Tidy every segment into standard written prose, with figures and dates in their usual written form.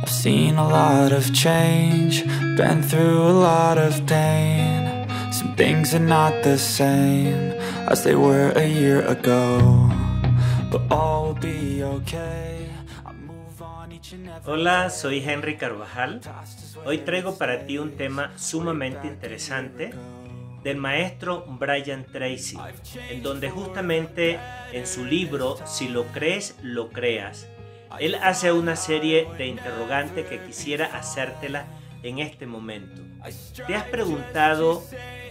I've seen a lot of change, been through a lot of pain. Some things are not the same as they were a year ago, but all will be okay. I move on each and every Hola, soy Henry Carvajal. Hoy traigo para ti un tema sumamente interesante del maestro Brian Tracy, en donde justamente en su libro Si lo crees, lo creas, él hace una serie de interrogantes que quisiera hacértela en este momento. ¿Te has preguntado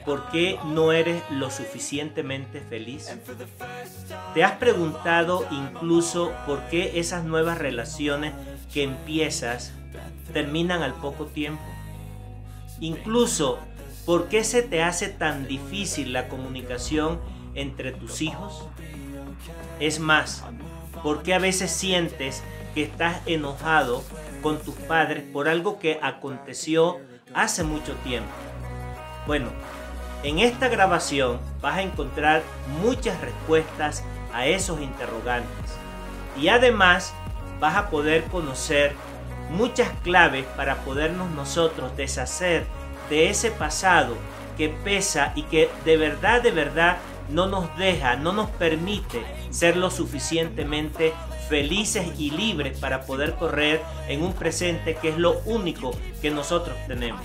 por qué no eres lo suficientemente feliz? ¿Te has preguntado incluso por qué esas nuevas relaciones que empiezas terminan al poco tiempo? Incluso, ¿por qué se te hace tan difícil la comunicación entre tus hijos? Es más, ¿por qué a veces sientes que estás enojado con tus padres por algo que aconteció hace mucho tiempo? Bueno, en esta grabación vas a encontrar muchas respuestas a esos interrogantes y además vas a poder conocer muchas claves para podernos nosotros deshacer de ese pasado que pesa y que de verdad no nos deja, no nos permite ser lo suficientemente felices y libres para poder correr en un presente que es lo único que nosotros tenemos.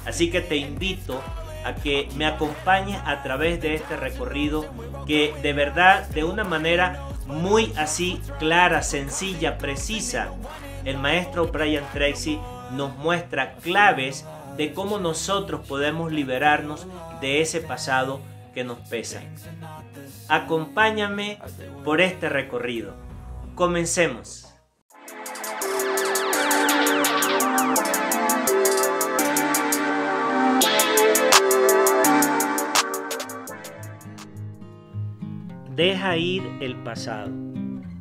Así que te invito a que me acompañes a través de este recorrido que de verdad, de una manera muy así clara, sencilla, precisa, el maestro Brian Tracy nos muestra claves de cómo nosotros podemos liberarnos de ese pasado que nos pesa. Acompáñame por este recorrido. Comencemos. Deja ir el pasado.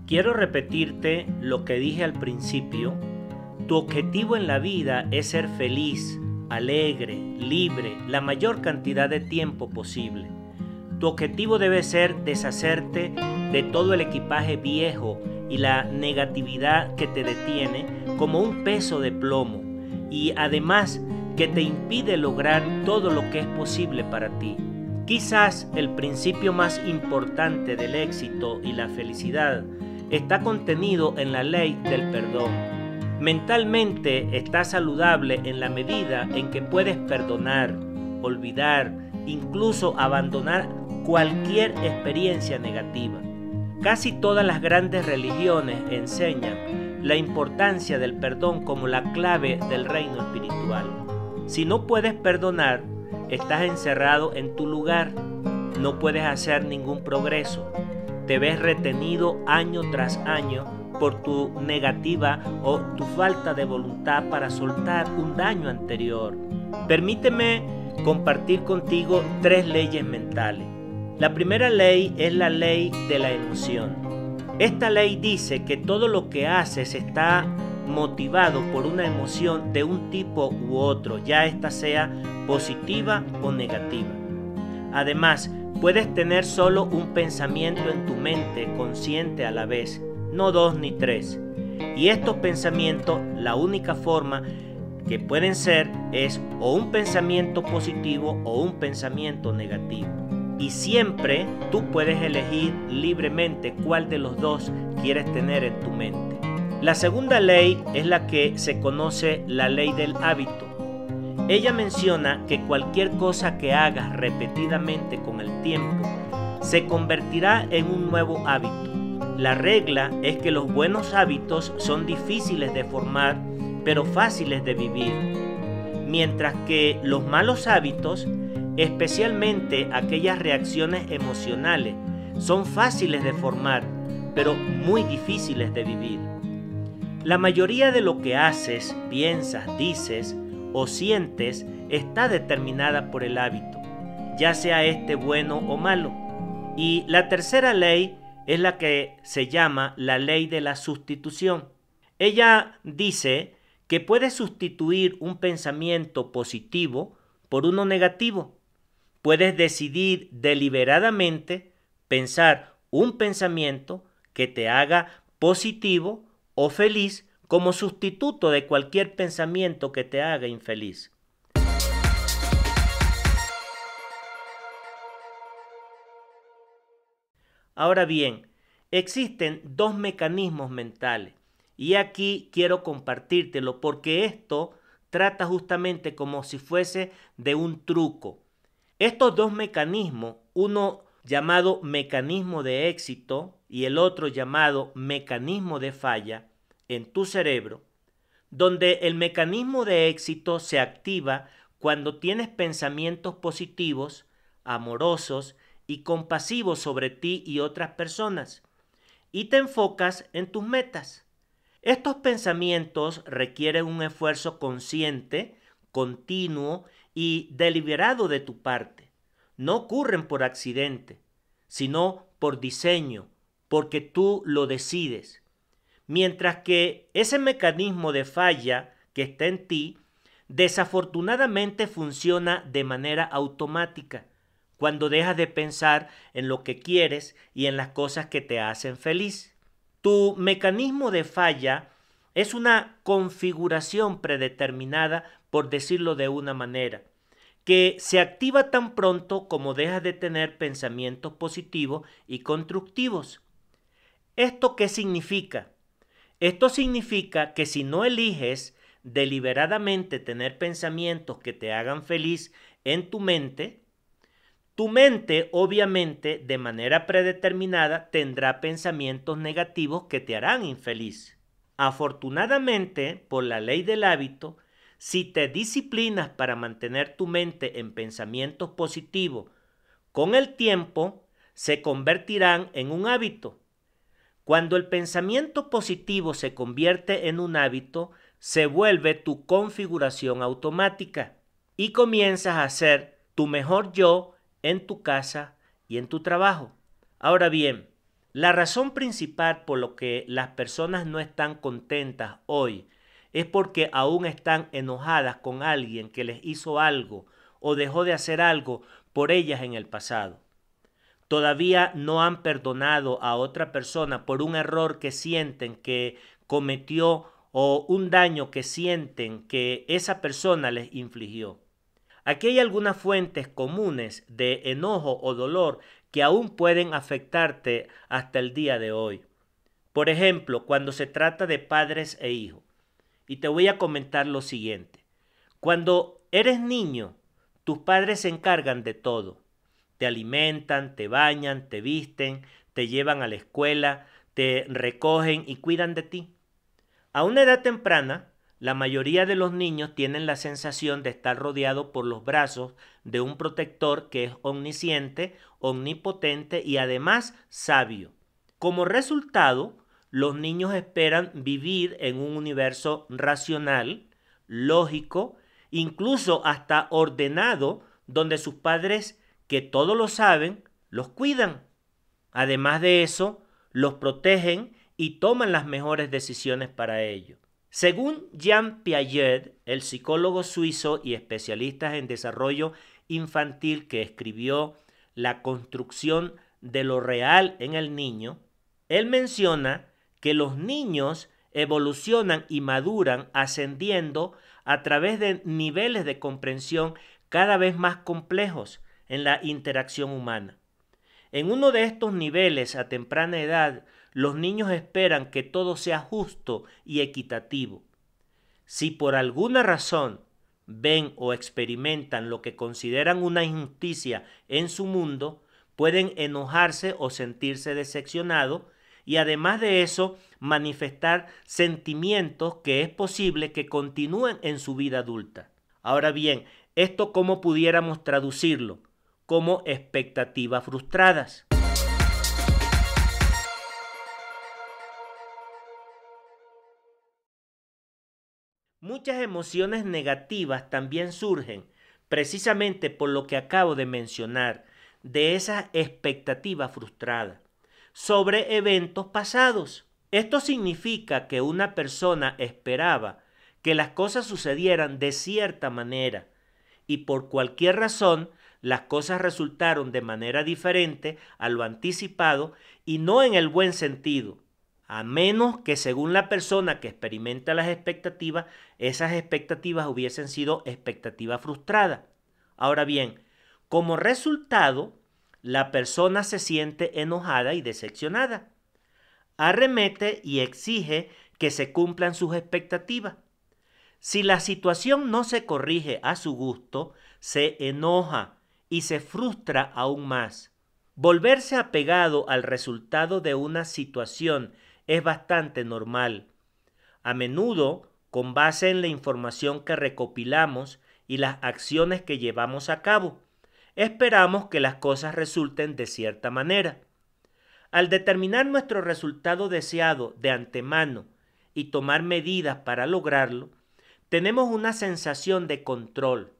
Quiero repetirte lo que dije al principio. Tu objetivo en la vida es ser feliz, alegre, libre, la mayor cantidad de tiempo posible. Tu objetivo debe ser deshacerte de todo el equipaje viejo y la negatividad que te detiene como un peso de plomo y además que te impide lograr todo lo que es posible para ti. Quizás el principio más importante del éxito y la felicidad está contenido en la ley del perdón. Mentalmente estás saludable en la medida en que puedes perdonar, olvidar, incluso abandonar cualquier experiencia negativa. Casi todas las grandes religiones enseñan la importancia del perdón como la clave del reino espiritual. Si no puedes perdonar, estás encerrado en tu lugar, no puedes hacer ningún progreso, te ves retenido año tras año por tu negativa o tu falta de voluntad para soltar un daño anterior. Permíteme compartir contigo 3 leyes mentales. La primera ley es la ley de la emoción. Esta ley dice que todo lo que haces está motivado por una emoción de un tipo u otro, ya esta sea positiva o negativa. Además, puedes tener solo un pensamiento en tu mente consciente a la vez, no 2 ni 3. Y estos pensamientos, la única forma que pueden ser es o un pensamiento positivo o un pensamiento negativo. Y siempre tú puedes elegir libremente cuál de los dos quieres tener en tu mente. La segunda ley es la que se conoce la ley del hábito. Ella menciona que cualquier cosa que hagas repetidamente con el tiempo se convertirá en un nuevo hábito. La regla es que los buenos hábitos son difíciles de formar, pero fáciles de vivir, mientras que los malos hábitos, especialmente aquellas reacciones emocionales, son fáciles de formar, pero muy difíciles de vivir. La mayoría de lo que haces, piensas, dices o sientes está determinada por el hábito, ya sea este bueno o malo. Y la tercera ley es la que se llama la ley de la sustitución. Ella dice que puedes sustituir un pensamiento positivo por uno negativo. Puedes decidir deliberadamente pensar un pensamiento que te haga positivo o feliz como sustituto de cualquier pensamiento que te haga infeliz. Ahora bien, existen dos mecanismos mentales y aquí quiero compartírtelo porque esto trata justamente como si fuese de un truco. Estos dos mecanismos, uno llamado mecanismo de éxito y el otro llamado mecanismo de falla en tu cerebro, donde el mecanismo de éxito se activa cuando tienes pensamientos positivos, amorosos y compasivos sobre ti y otras personas, y te enfocas en tus metas. Estos pensamientos requieren un esfuerzo consciente, continuo y deliberado de tu parte. No ocurren por accidente, sino por diseño, porque tú lo decides. Mientras que ese mecanismo de falla que está en ti, desafortunadamente funciona de manera automática, cuando dejas de pensar en lo que quieres y en las cosas que te hacen feliz. Tu mecanismo de falla es una configuración predeterminada, por decirlo de una manera, que se activa tan pronto como dejas de tener pensamientos positivos y constructivos. ¿Esto qué significa? Esto significa que si no eliges deliberadamente tener pensamientos que te hagan feliz en tu mente obviamente de manera predeterminada tendrá pensamientos negativos que te harán infeliz. Afortunadamente, por la ley del hábito, si te disciplinas para mantener tu mente en pensamientos positivos, con el tiempo se convertirán en un hábito. Cuando el pensamiento positivo se convierte en un hábito, se vuelve tu configuración automática y comienzas a ser tu mejor yo en tu casa y en tu trabajo. Ahora bien, la razón principal por lo que las personas no están contentas hoy es porque aún están enojadas con alguien que les hizo algo o dejó de hacer algo por ellas en el pasado. Todavía no han perdonado a otra persona por un error que sienten que cometió o un daño que sienten que esa persona les infligió. Aquí hay algunas fuentes comunes de enojo o dolor que aún pueden afectarte hasta el día de hoy. Por ejemplo, cuando se trata de padres e hijos. Y te voy a comentar lo siguiente. Cuando eres niño, tus padres se encargan de todo. Te alimentan, te bañan, te visten, te llevan a la escuela, te recogen y cuidan de ti. A una edad temprana, la mayoría de los niños tienen la sensación de estar rodeado por los brazos de un protector que es omnisciente, omnipotente y además sabio. Como resultado, los niños esperan vivir en un universo racional, lógico, incluso hasta ordenado, donde sus padres, que todo lo saben, los cuidan. Además de eso, los protegen y toman las mejores decisiones para ello. Según Jean Piaget, el psicólogo suizo y especialista en desarrollo infantil que escribió La construcción de lo real en el niño, él menciona que los niños evolucionan y maduran ascendiendo a través de niveles de comprensión cada vez más complejos en la interacción humana. En uno de estos niveles a temprana edad, los niños esperan que todo sea justo y equitativo. Si por alguna razón ven o experimentan lo que consideran una injusticia en su mundo, pueden enojarse o sentirse decepcionados y además de eso manifestar sentimientos que es posible que continúen en su vida adulta. Ahora bien, ¿esto cómo pudiéramos traducirlo? Como expectativas frustradas. Muchas emociones negativas también surgen precisamente por lo que acabo de mencionar, de esas expectativas frustradas sobre eventos pasados. Esto significa que una persona esperaba que las cosas sucedieran de cierta manera y por cualquier razón las cosas resultaron de manera diferente a lo anticipado y no en el buen sentido. a menos que según la persona que experimenta las expectativas, esas expectativas hubiesen sido expectativas frustradas. Ahora bien, como resultado, la persona se siente enojada y decepcionada. Arremete y exige que se cumplan sus expectativas. Si la situación no se corrige a su gusto, se enoja y se frustra aún más. Volverse apegado al resultado de una situación es bastante normal. A menudo, con base en la información que recopilamos y las acciones que llevamos a cabo, esperamos que las cosas resulten de cierta manera. Al determinar nuestro resultado deseado de antemano y tomar medidas para lograrlo, tenemos una sensación de control.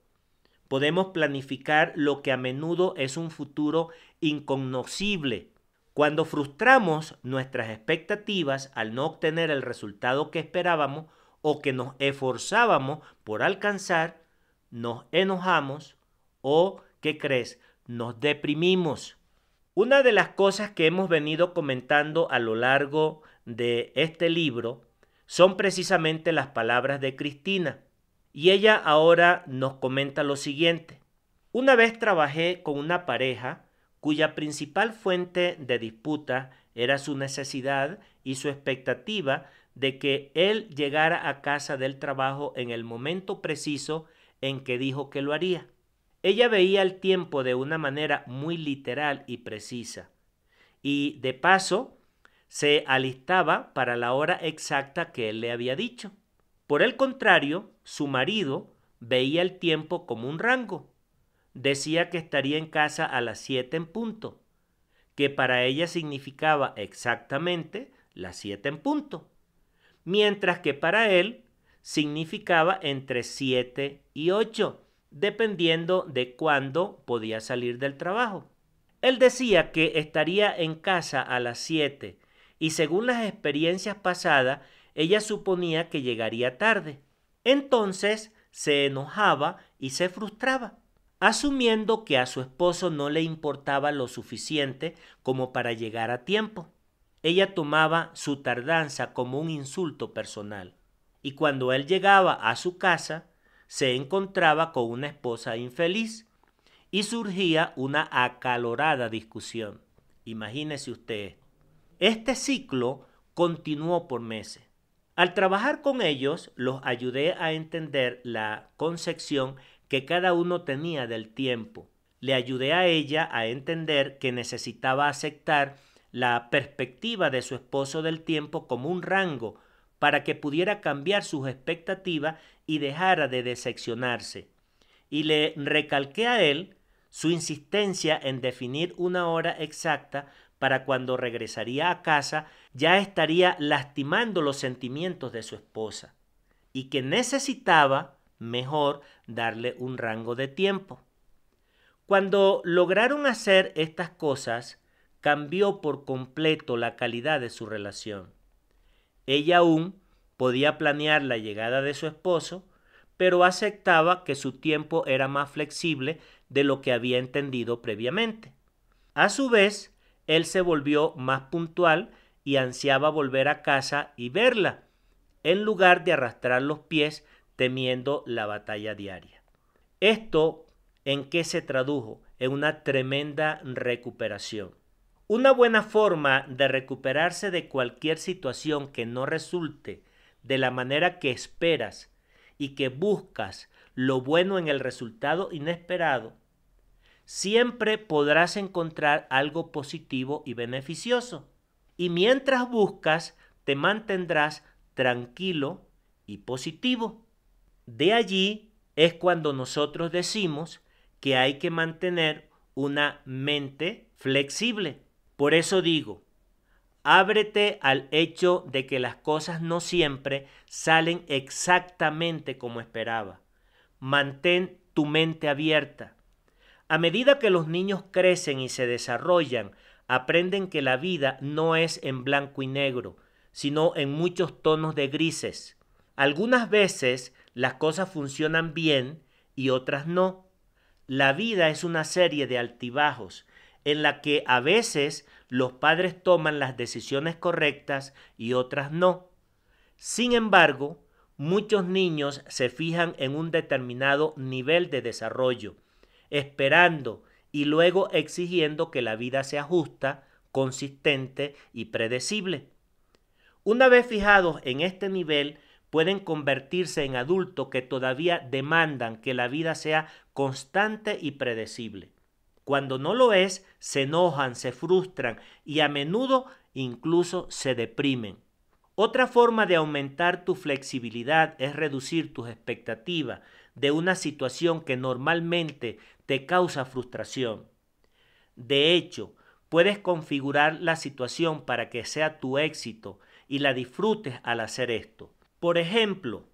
Podemos planificar lo que a menudo es un futuro incognoscible. Cuando frustramos nuestras expectativas al no obtener el resultado que esperábamos o que nos esforzábamos por alcanzar, nos enojamos o, ¿qué crees?, nos deprimimos. Una de las cosas que hemos venido comentando a lo largo de este libro son precisamente las palabras de Cristina. Y ella ahora nos comenta lo siguiente. Una vez trabajé con una pareja cuya principal fuente de disputa era su necesidad y su expectativa de que él llegara a casa del trabajo en el momento preciso en que dijo que lo haría. Ella veía el tiempo de una manera muy literal y precisa, y de paso se alistaba para la hora exacta que él le había dicho. Por el contrario, su marido veía el tiempo como un rango. Decía que estaría en casa a las 7 en punto, que para ella significaba exactamente las 7 en punto, mientras que para él significaba entre 7 y 8, dependiendo de cuándo podía salir del trabajo. Él decía que estaría en casa a las 7 y según las experiencias pasadas, ella suponía que llegaría tarde. Entonces se enojaba y se frustraba, asumiendo que a su esposo no le importaba lo suficiente como para llegar a tiempo. Ella tomaba su tardanza como un insulto personal, y cuando él llegaba a su casa, se encontraba con una esposa infeliz y surgía una acalorada discusión. Imagínese usted. Este ciclo continuó por meses. Al trabajar con ellos, los ayudé a entender la concepción que cada uno tenía del tiempo. Le ayudé a ella a entender que necesitaba aceptar la perspectiva de su esposo del tiempo como un rango para que pudiera cambiar sus expectativas y dejara de decepcionarse. Y le recalqué a él su insistencia en definir una hora exacta para cuando regresaría a casa ya estaría lastimando los sentimientos de su esposa y que necesitaba mejor darle un rango de tiempo. Cuando lograron hacer estas cosas, cambió por completo la calidad de su relación. Ella aún podía planear la llegada de su esposo, pero aceptaba que su tiempo era más flexible de lo que había entendido previamente. A su vez, él se volvió más puntual y ansiaba volver a casa y verla, en lugar de arrastrar los pies temiendo la batalla diaria. ¿Esto en qué se tradujo? En una tremenda recuperación. Una buena forma de recuperarse de cualquier situación que no resulte de la manera que esperas y que buscas lo bueno en el resultado inesperado, siempre podrás encontrar algo positivo y beneficioso. Y mientras buscas, te mantendrás tranquilo y positivo. De allí es cuando nosotros decimos que hay que mantener una mente flexible. Por eso digo, ábrete al hecho de que las cosas no siempre salen exactamente como esperaba. Mantén tu mente abierta. A medida que los niños crecen y se desarrollan, aprenden que la vida no es en blanco y negro, sino en muchos tonos de grises. Algunas veces las cosas funcionan bien y otras no. La vida es una serie de altibajos en la que a veces los padres toman las decisiones correctas y otras no. Sin embargo, muchos niños se fijan en un determinado nivel de desarrollo, esperando y luego exigiendo que la vida sea justa, consistente y predecible. Una vez fijados en este nivel, pueden convertirse en adultos que todavía demandan que la vida sea constante y predecible. Cuando no lo es, se enojan, se frustran y a menudo incluso se deprimen. Otra forma de aumentar tu flexibilidad es reducir tus expectativas de una situación que normalmente te causa frustración. De hecho, puedes configurar la situación para que sea tu éxito y la disfrutes al hacer esto. Por ejemplo,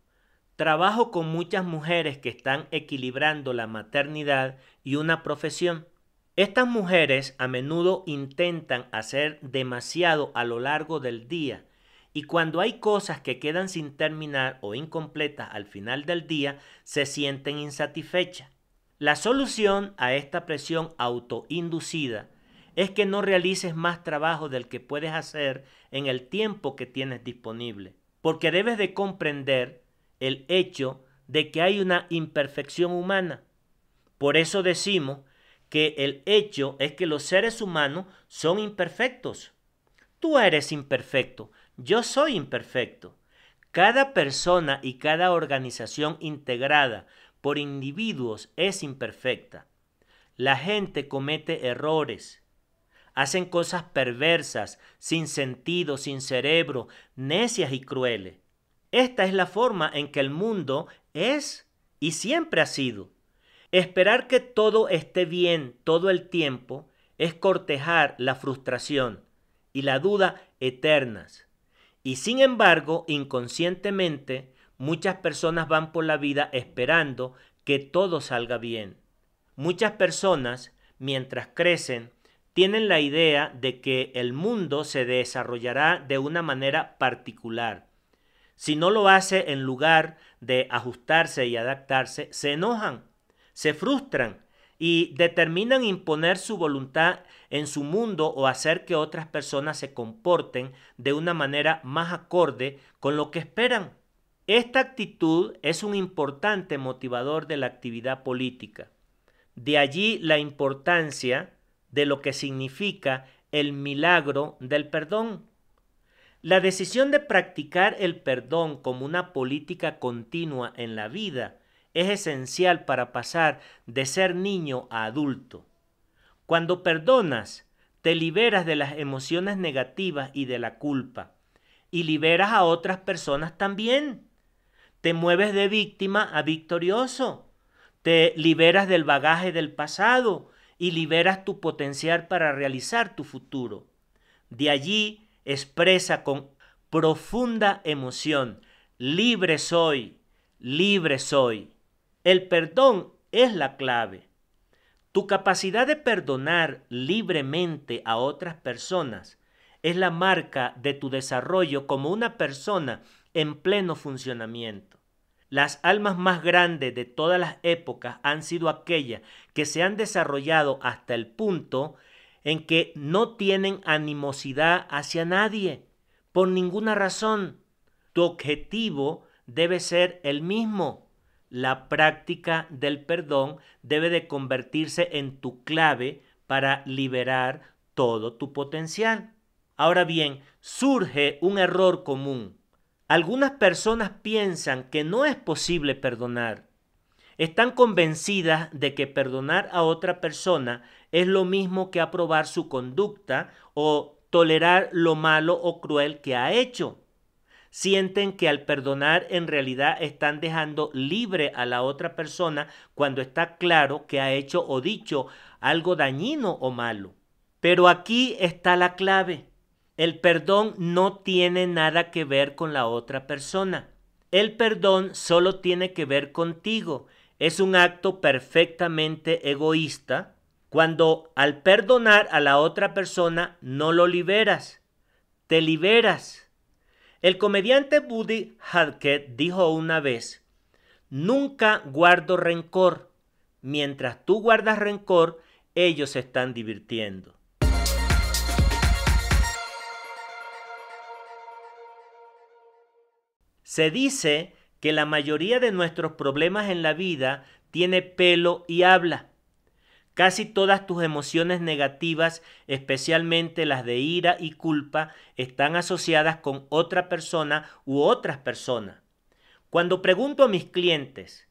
trabajo con muchas mujeres que están equilibrando la maternidad y una profesión. Estas mujeres a menudo intentan hacer demasiado a lo largo del día y cuando hay cosas que quedan sin terminar o incompletas al final del día, se sienten insatisfechas. La solución a esta presión autoinducida es que no realices más trabajo del que puedes hacer en el tiempo que tienes disponible, porque debes de comprender el hecho de que hay una imperfección humana. Por eso decimos que el hecho es que los seres humanos son imperfectos. Tú eres imperfecto, yo soy imperfecto. Cada persona y cada organización integrada por individuos es imperfecta. La gente comete errores, hacen cosas perversas, sin sentido, sin cerebro, necias y crueles. Esta es la forma en que el mundo es y siempre ha sido. Esperar que todo esté bien todo el tiempo es cortejar la frustración y la duda eternas. Y sin embargo, inconscientemente, muchas personas van por la vida esperando que todo salga bien. Muchas personas, mientras crecen, tienen la idea de que el mundo se desarrollará de una manera particular. Si no lo hace en lugar de ajustarse y adaptarse, se enojan, se frustran y determinan imponer su voluntad en su mundo o hacer que otras personas se comporten de una manera más acorde con lo que esperan. Esta actitud es un importante motivador de la actividad política. De allí la importancia de lo que significa el milagro del perdón. La decisión de practicar el perdón como una política continua en la vida es esencial para pasar de ser niño a adulto. Cuando perdonas, te liberas de las emociones negativas y de la culpa, y liberas a otras personas también. Te mueves de víctima a victorioso, te liberas del bagaje del pasado y liberas tu potencial para realizar tu futuro. De allí expresa con profunda emoción: libre soy, libre soy. El perdón es la clave. Tu capacidad de perdonar libremente a otras personas es la marca de tu desarrollo como una persona en pleno funcionamiento. Las almas más grandes de todas las épocas han sido aquellas que se han desarrollado hasta el punto en que no tienen animosidad hacia nadie, por ninguna razón. Tu objetivo debe ser el mismo. La práctica del perdón debe de convertirse en tu clave para liberar todo tu potencial. Ahora bien, surge un error común. Algunas personas piensan que no es posible perdonar. Están convencidas de que perdonar a otra persona es lo mismo que aprobar su conducta o tolerar lo malo o cruel que ha hecho. Sienten que al perdonar en realidad están dejando libre a la otra persona cuando está claro que ha hecho o dicho algo dañino o malo. Pero aquí está la clave. El perdón no tiene nada que ver con la otra persona. El perdón solo tiene que ver contigo. Es un acto perfectamente egoísta cuando al perdonar a la otra persona no lo liberas, te liberas. El comediante Buddy Hackett dijo una vez: nunca guardo rencor. Mientras tú guardas rencor, ellos se están divirtiendo. Se dice que la mayoría de nuestros problemas en la vida tiene pelo y habla. Casi todas tus emociones negativas, especialmente las de ira y culpa, están asociadas con otra persona u otras personas. Cuando pregunto a mis clientes,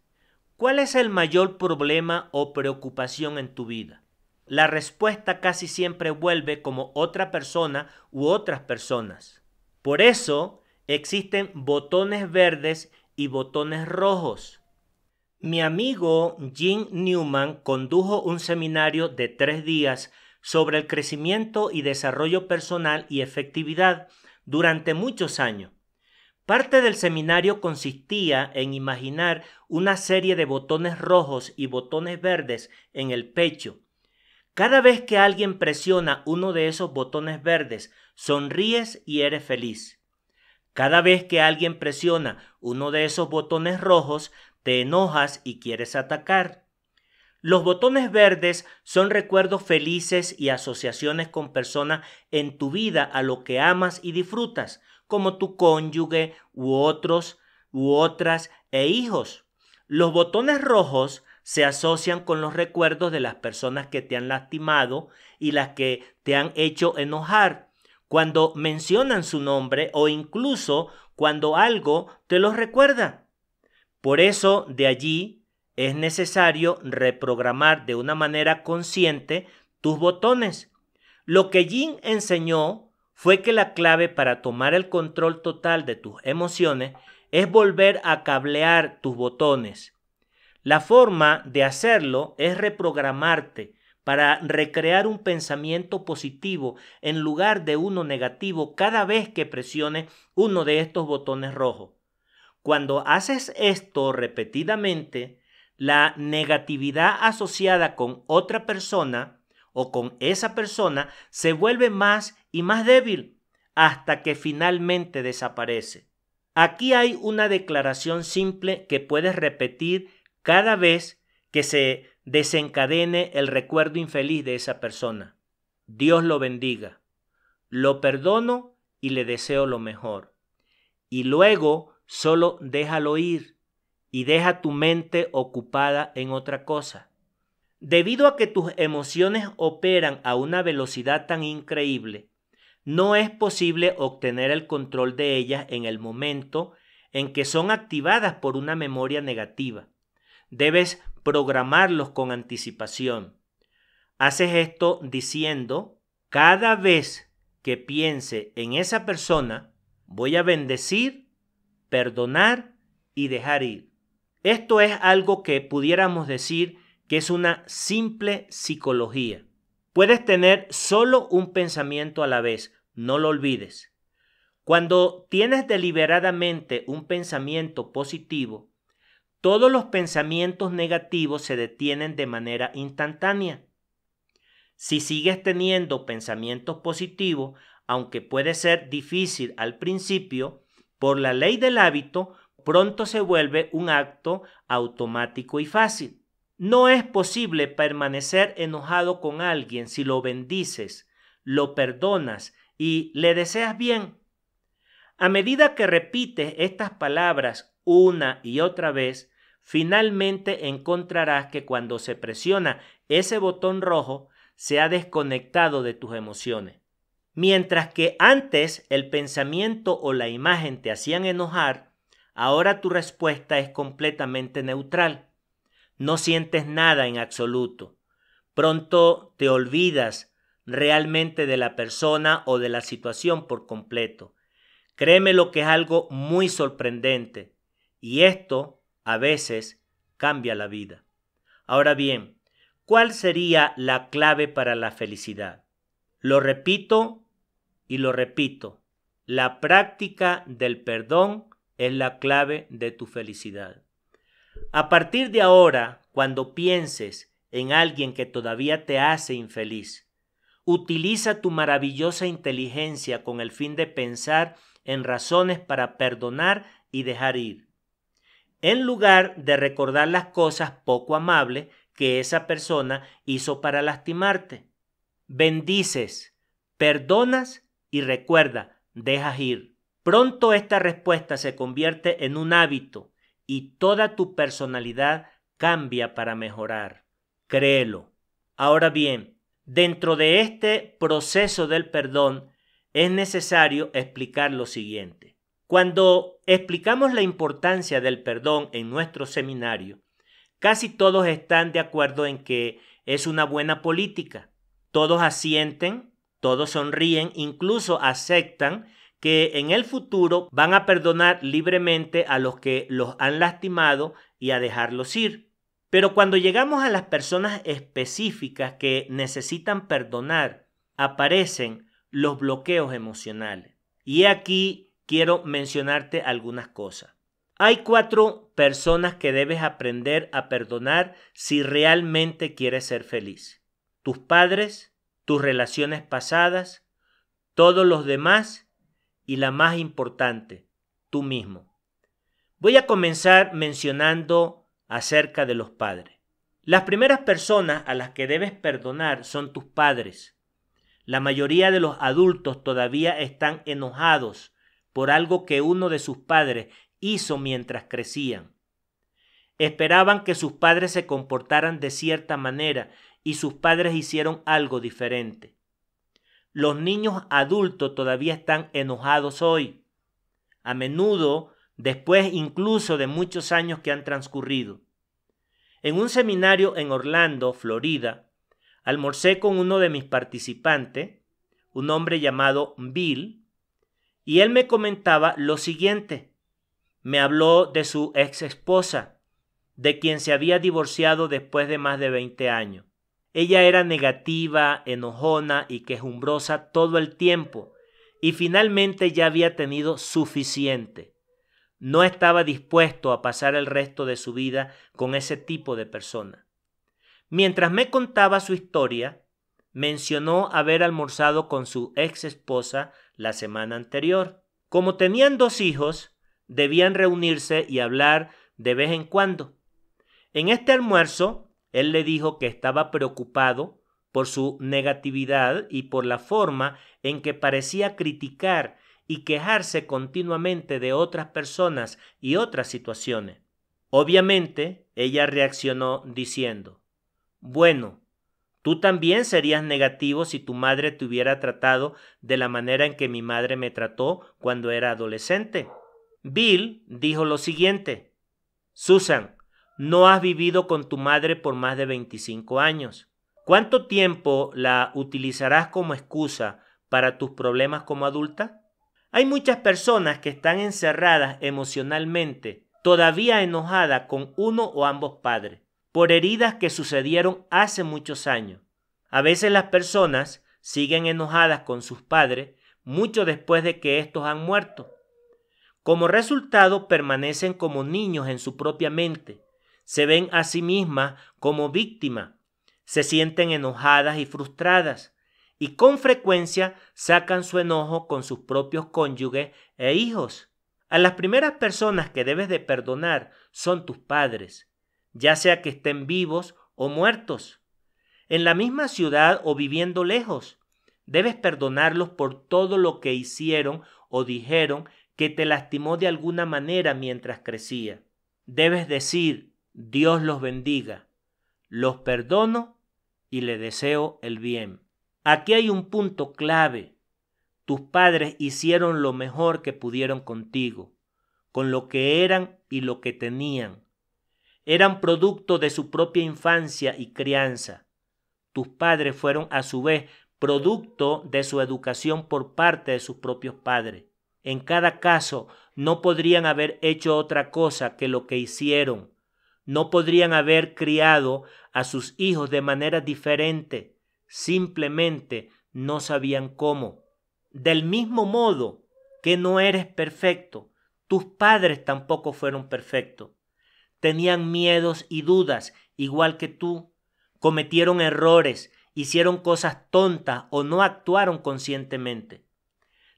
¿cuál es el mayor problema o preocupación en tu vida? La respuesta casi siempre vuelve como otra persona u otras personas. Por eso existen botones verdes y botones rojos. Mi amigo Jim Newman condujo un seminario de 3 días sobre el crecimiento y desarrollo personal y efectividad durante muchos años. Parte del seminario consistía en imaginar una serie de botones rojos y botones verdes en el pecho. Cada vez que alguien presiona uno de esos botones verdes, sonríes y eres feliz. Cada vez que alguien presiona uno de esos botones rojos, te enojas y quieres atacar. Los botones verdes son recuerdos felices y asociaciones con personas en tu vida a lo que amas y disfrutas, como tu cónyuge u otros u otras e hijos. Los botones rojos se asocian con los recuerdos de las personas que te han lastimado y las que te han hecho enojar, cuando mencionan su nombre o incluso cuando algo te los recuerda. Por eso, de allí, es necesario reprogramar de una manera consciente tus botones. Lo que Jim enseñó fue que la clave para tomar el control total de tus emociones es volver a cablear tus botones. La forma de hacerlo es reprogramarte para recrear un pensamiento positivo en lugar de uno negativo cada vez que presiones uno de estos botones rojos. Cuando haces esto repetidamente, la negatividad asociada con otra persona o con esa persona se vuelve más y más débil hasta que finalmente desaparece. Aquí hay una declaración simple que puedes repetir cada vez que se desencadene el recuerdo infeliz de esa persona. Dios lo bendiga. Lo perdono y le deseo lo mejor. Y luego solo déjalo ir y deja tu mente ocupada en otra cosa. Debido a que tus emociones operan a una velocidad tan increíble, no es posible obtener el control de ellas en el momento en que son activadas por una memoria negativa. Debes programarlos con anticipación. Haces esto diciendo, cada vez que piense en esa persona, voy a bendecir, perdonar y dejar ir. Esto es algo que pudiéramos decir que es una simple psicología. Puedes tener solo un pensamiento a la vez, no lo olvides. Cuando tienes deliberadamente un pensamiento positivo, todos los pensamientos negativos se detienen de manera instantánea. Si sigues teniendo pensamientos positivos, aunque puede ser difícil al principio, por la ley del hábito, pronto se vuelve un acto automático y fácil. No es posible permanecer enojado con alguien si lo bendices, lo perdonas y le deseas bien. A medida que repites estas palabras una y otra vez, finalmente encontrarás que cuando se presiona ese botón rojo, se ha desconectado de tus emociones. Mientras que antes el pensamiento o la imagen te hacían enojar, ahora tu respuesta es completamente neutral. No sientes nada en absoluto. Pronto te olvidas realmente de la persona o de la situación por completo. Créeme lo que es algo muy sorprendente. Y esto, a veces, cambia la vida. Ahora bien, ¿cuál sería la clave para la felicidad? Lo repito y lo repito. La práctica del perdón es la clave de tu felicidad. A partir de ahora, cuando pienses en alguien que todavía te hace infeliz, utiliza tu maravillosa inteligencia con el fin de pensar en razones para perdonar y dejar ir, en lugar de recordar las cosas poco amables que esa persona hizo para lastimarte. Bendices, perdonas y recuerda, dejas ir. Pronto esta respuesta se convierte en un hábito y toda tu personalidad cambia para mejorar. Créelo. Ahora bien, dentro de este proceso del perdón es necesario explicar lo siguiente. Cuando explicamos la importancia del perdón en nuestro seminario, casi todos están de acuerdo en que es una buena política. Todos asienten, todos sonríen, incluso aceptan que en el futuro van a perdonar libremente a los que los han lastimado y a dejarlos ir. Pero cuando llegamos a las personas específicas que necesitan perdonar, aparecen los bloqueos emocionales. Y aquí quiero mencionarte algunas cosas. Hay 4 personas que debes aprender a perdonar si realmente quieres ser feliz. Tus padres, tus relaciones pasadas, todos los demás y la más importante, tú mismo. Voy a comenzar mencionando acerca de los padres. Las primeras personas a las que debes perdonar son tus padres. La mayoría de los adultos todavía están enojados por algo que uno de sus padres hizo mientras crecían. Esperaban que sus padres se comportaran de cierta manera y sus padres hicieron algo diferente. Los niños adultos todavía están enojados hoy, a menudo después incluso de muchos años que han transcurrido. En un seminario en Orlando, Florida, almorcé con uno de mis participantes, un hombre llamado Bill, y él me comentaba lo siguiente. Me habló de su ex esposa, de quien se había divorciado después de más de 20 años. Ella era negativa, enojona y quejumbrosa todo el tiempo, y finalmente ya había tenido suficiente. No estaba dispuesto a pasar el resto de su vida con ese tipo de persona. Mientras me contaba su historia, mencionó haber almorzado con su ex esposa la semana anterior. Como tenían 2 hijos, debían reunirse y hablar de vez en cuando. En este almuerzo, él le dijo que estaba preocupado por su negatividad y por la forma en que parecía criticar y quejarse continuamente de otras personas y otras situaciones. Obviamente, ella reaccionó diciendo: bueno, tú también serías negativo si tu madre te hubiera tratado de la manera en que mi madre me trató cuando era adolescente. Bill dijo lo siguiente: Susan, no has vivido con tu madre por más de 25 años. ¿Cuánto tiempo la utilizarás como excusa para tus problemas como adulta? Hay muchas personas que están encerradas emocionalmente, todavía enojadas con uno o ambos padres, por heridas que sucedieron hace muchos años. A veces las personas siguen enojadas con sus padres mucho después de que estos han muerto. Como resultado, permanecen como niños en su propia mente, se ven a sí mismas como víctimas, se sienten enojadas y frustradas, y con frecuencia sacan su enojo con sus propios cónyuges e hijos. A las primeras personas que debes de perdonar son tus padres, ya sea que estén vivos o muertos, en la misma ciudad o viviendo lejos. Debes perdonarlos por todo lo que hicieron o dijeron que te lastimó de alguna manera mientras crecía. Debes decir: Dios los bendiga, los perdono y le deseo el bien. Aquí hay un punto clave. Tus padres hicieron lo mejor que pudieron contigo, con lo que eran y lo que tenían. Eran producto de su propia infancia y crianza. Tus padres fueron a su vez producto de su educación por parte de sus propios padres. En cada caso, no podrían haber hecho otra cosa que lo que hicieron. No podrían haber criado a sus hijos de manera diferente. Simplemente no sabían cómo. Del mismo modo que no eres perfecto, tus padres tampoco fueron perfectos. Tenían miedos y dudas, igual que tú. Cometieron errores, hicieron cosas tontas o no actuaron conscientemente.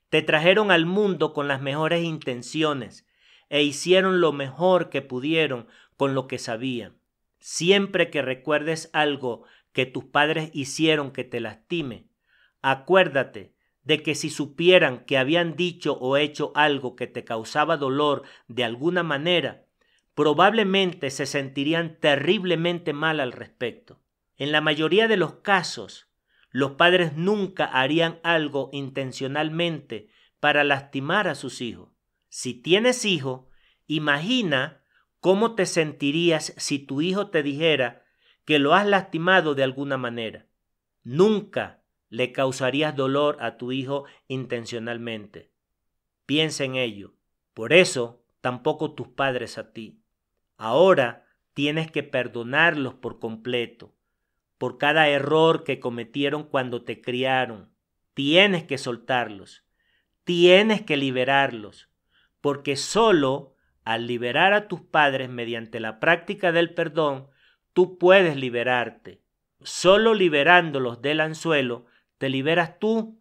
Te trajeron al mundo con las mejores intenciones e hicieron lo mejor que pudieron con lo que sabían. Siempre que recuerdes algo que tus padres hicieron que te lastime, acuérdate de que si supieran que habían dicho o hecho algo que te causaba dolor de alguna manera, probablemente se sentirían terriblemente mal al respecto. En la mayoría de los casos, los padres nunca harían algo intencionalmente para lastimar a sus hijos. Si tienes hijos, imagina cómo te sentirías si tu hijo te dijera que lo has lastimado de alguna manera. Nunca le causarías dolor a tu hijo intencionalmente. Piensa en ello. Por eso, tampoco tus padres a ti. Ahora tienes que perdonarlos por completo, por cada error que cometieron cuando te criaron. Tienes que soltarlos, tienes que liberarlos, porque solo al liberar a tus padres mediante la práctica del perdón, tú puedes liberarte. Solo liberándolos del anzuelo, te liberas tú.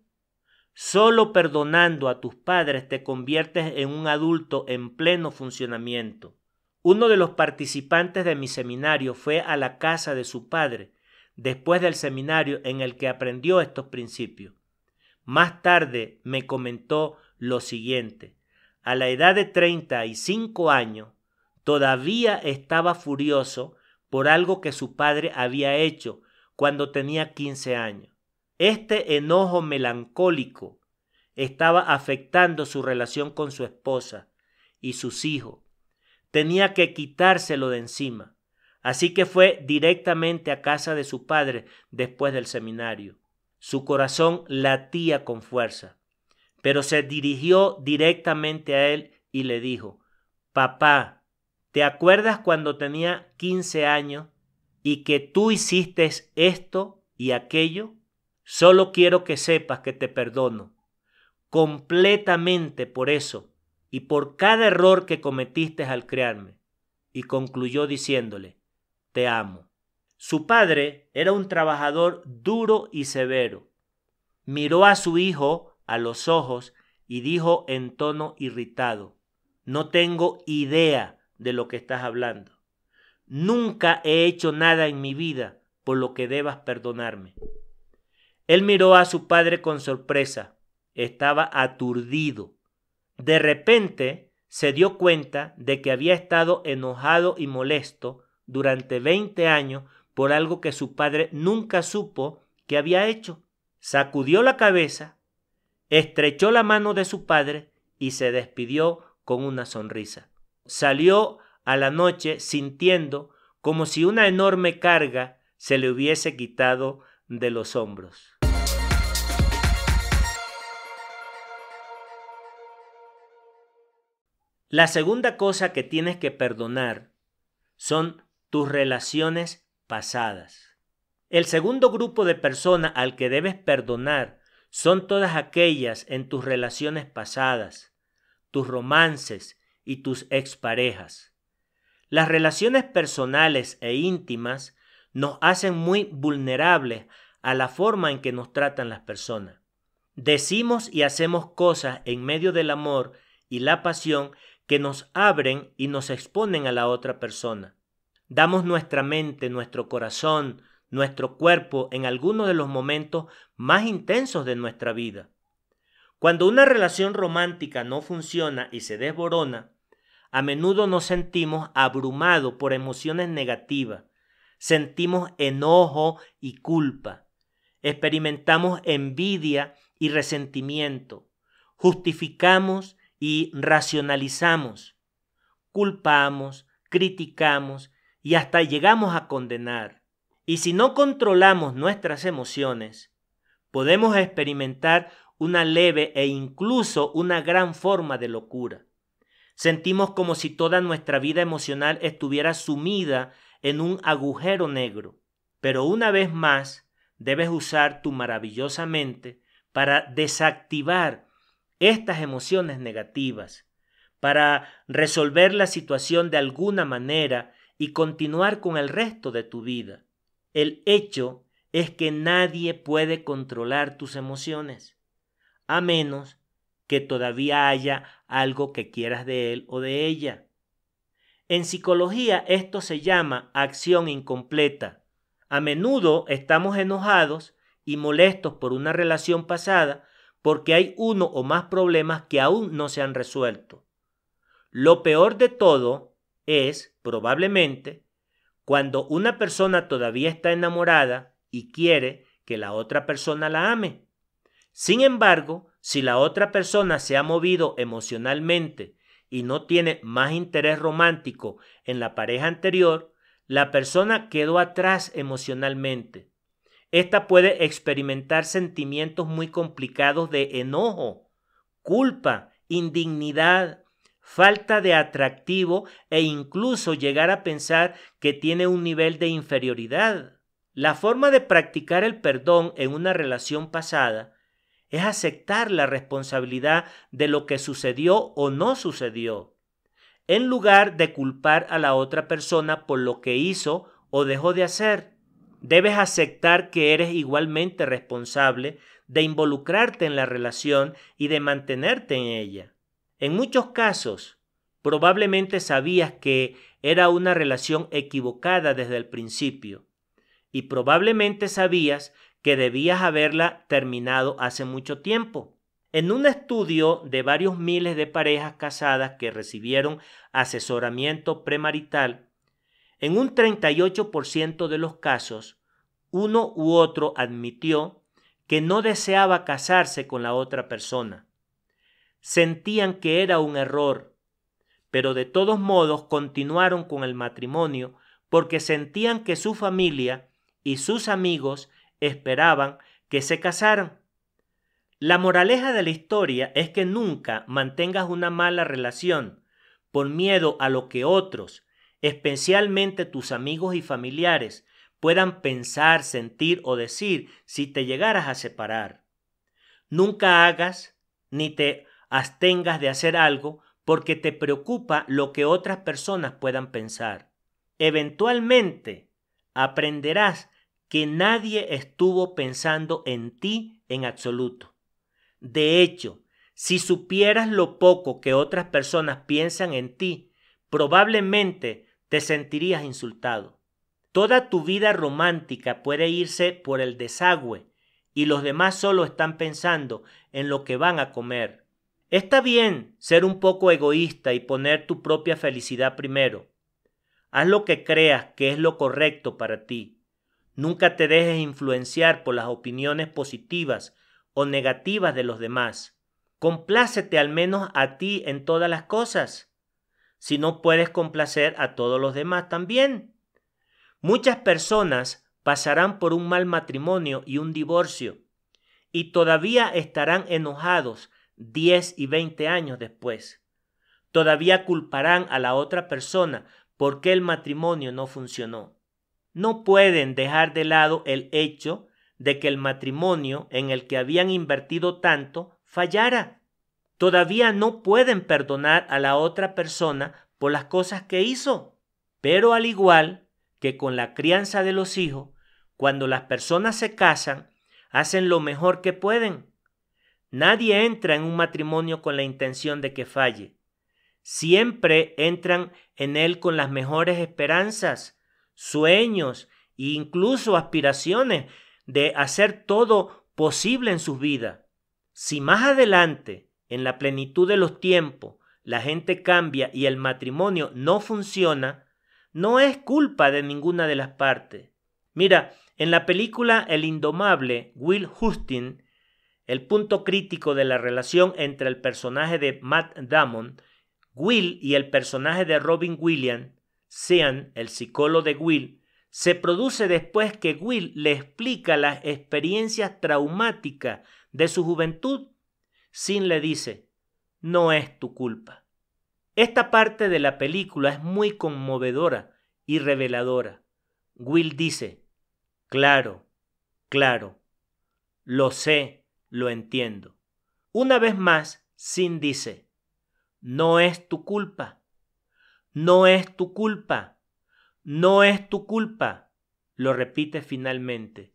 Solo perdonando a tus padres te conviertes en un adulto en pleno funcionamiento. Uno de los participantes de mi seminario fue a la casa de su padre, después del seminario en el que aprendió estos principios. Más tarde me comentó lo siguiente: a la edad de 35 años, todavía estaba furioso por algo que su padre había hecho cuando tenía 15 años. Este enojo melancólico estaba afectando su relación con su esposa y sus hijos. Tenía que quitárselo de encima. Así que fue directamente a casa de su padre después del seminario. Su corazón latía con fuerza, pero se dirigió directamente a él y le dijo: «Papá, ¿te acuerdas cuando tenía 15 años y que tú hiciste esto y aquello? Solo quiero que sepas que te perdono completamente por eso y por cada error que cometiste al criarme». Y concluyó diciéndole: «Te amo». Su padre era un trabajador duro y severo. Miró a su hijo a los ojos y dijo en tono irritado: «No tengo idea de lo que estás hablando. Nunca he hecho nada en mi vida por lo que debas perdonarme». Él miró a su padre con sorpresa. Estaba aturdido. De repente se dio cuenta de que había estado enojado y molesto durante 20 años por algo que su padre nunca supo que había hecho. Sacudió la cabeza, estrechó la mano de su padre y se despidió con una sonrisa. Salió a la noche sintiendo como si una enorme carga se le hubiese quitado de los hombros. La segunda cosa que tienes que perdonar son tus relaciones pasadas. El segundo grupo de personas al que debes perdonar son todas aquellas en tus relaciones pasadas, tus romances y tus exparejas. Las relaciones personales e íntimas nos hacen muy vulnerables a la forma en que nos tratan las personas. Decimos y hacemos cosas en medio del amor y la pasión que nos abren y nos exponen a la otra persona. Damos nuestra mente, nuestro corazón, nuestro cuerpo en algunos de los momentos más intensos de nuestra vida. Cuando una relación romántica no funciona y se desborona, a menudo nos sentimos abrumados por emociones negativas, sentimos enojo y culpa, experimentamos envidia y resentimiento, justificamos y racionalizamos, culpamos, criticamos y hasta llegamos a condenar. Y si no controlamos nuestras emociones, podemos experimentar una leve e incluso una gran forma de locura. Sentimos como si toda nuestra vida emocional estuviera sumida en un agujero negro. Pero una vez más, debes usar tu maravillosa mente para desactivar estas emociones negativas, para resolver la situación de alguna manera y continuar con el resto de tu vida. El hecho es que nadie puede controlar tus emociones, a menos que todavía haya algo que quieras de él o de ella. En psicología esto se llama acción incompleta. A menudo estamos enojados y molestos por una relación pasada porque hay uno o más problemas que aún no se han resuelto. Lo peor de todo es, probablemente, cuando una persona todavía está enamorada y quiere que la otra persona la ame. Sin embargo, si la otra persona se ha movido emocionalmente y no tiene más interés romántico en la pareja anterior, la persona quedó atrás emocionalmente. Esta puede experimentar sentimientos muy complicados de enojo, culpa, indignidad, falta de atractivo e incluso llegar a pensar que tiene un nivel de inferioridad. La forma de practicar el perdón en una relación pasada es aceptar la responsabilidad de lo que sucedió o no sucedió, en lugar de culpar a la otra persona por lo que hizo o dejó de hacer. Debes aceptar que eres igualmente responsable de involucrarte en la relación y de mantenerte en ella. En muchos casos, probablemente sabías que era una relación equivocada desde el principio y probablemente sabías que debías haberla terminado hace mucho tiempo. En un estudio de varios miles de parejas casadas que recibieron asesoramiento premarital, en un 38% de los casos, uno u otro admitió que no deseaba casarse con la otra persona. Sentían que era un error, pero de todos modos continuaron con el matrimonio porque sentían que su familia y sus amigos esperaban que se casaran. La moraleja de la historia es que nunca mantengas una mala relación por miedo a lo que otros, especialmente tus amigos y familiares, puedan pensar, sentir o decir si te llegaras a separar. Nunca hagas ni te abstengas de hacer algo porque te preocupa lo que otras personas puedan pensar. Eventualmente aprenderás que nadie estuvo pensando en ti en absoluto. De hecho, si supieras lo poco que otras personas piensan en ti, probablemente te sentirías insultado. Toda tu vida romántica puede irse por el desagüe y los demás solo están pensando en lo que van a comer. Está bien ser un poco egoísta y poner tu propia felicidad primero. Haz lo que creas que es lo correcto para ti. Nunca te dejes influenciar por las opiniones positivas o negativas de los demás. Complácete al menos a ti en todas las cosas. Si no puedes complacer a todos los demás también. Muchas personas pasarán por un mal matrimonio y un divorcio y todavía estarán enojados 10 y 20 años después. Todavía culparán a la otra persona porque el matrimonio no funcionó. No pueden dejar de lado el hecho de que el matrimonio en el que habían invertido tanto fallara. Todavía no pueden perdonar a la otra persona por las cosas que hizo. Pero al igual que con la crianza de los hijos, cuando las personas se casan, hacen lo mejor que pueden. Nadie entra en un matrimonio con la intención de que falle. Siempre entran en él con las mejores esperanzas, sueños e incluso aspiraciones de hacer todo posible en sus vidas. Si más adelante, en la plenitud de los tiempos, la gente cambia y el matrimonio no funciona, no es culpa de ninguna de las partes. Mira, en la película El Indomable, Will Huston, el punto crítico de la relación entre el personaje de Matt Damon, Will y el personaje de Robin Williams, Sean, el psicólogo de Will, se produce después que Will le explica las experiencias traumáticas de su juventud. Sean le dice, no es tu culpa. Esta parte de la película es muy conmovedora y reveladora. Will dice, claro, lo sé, lo entiendo. Una vez más, Sean dice, no es tu culpa, no es tu culpa, no es tu culpa. Lo repite finalmente.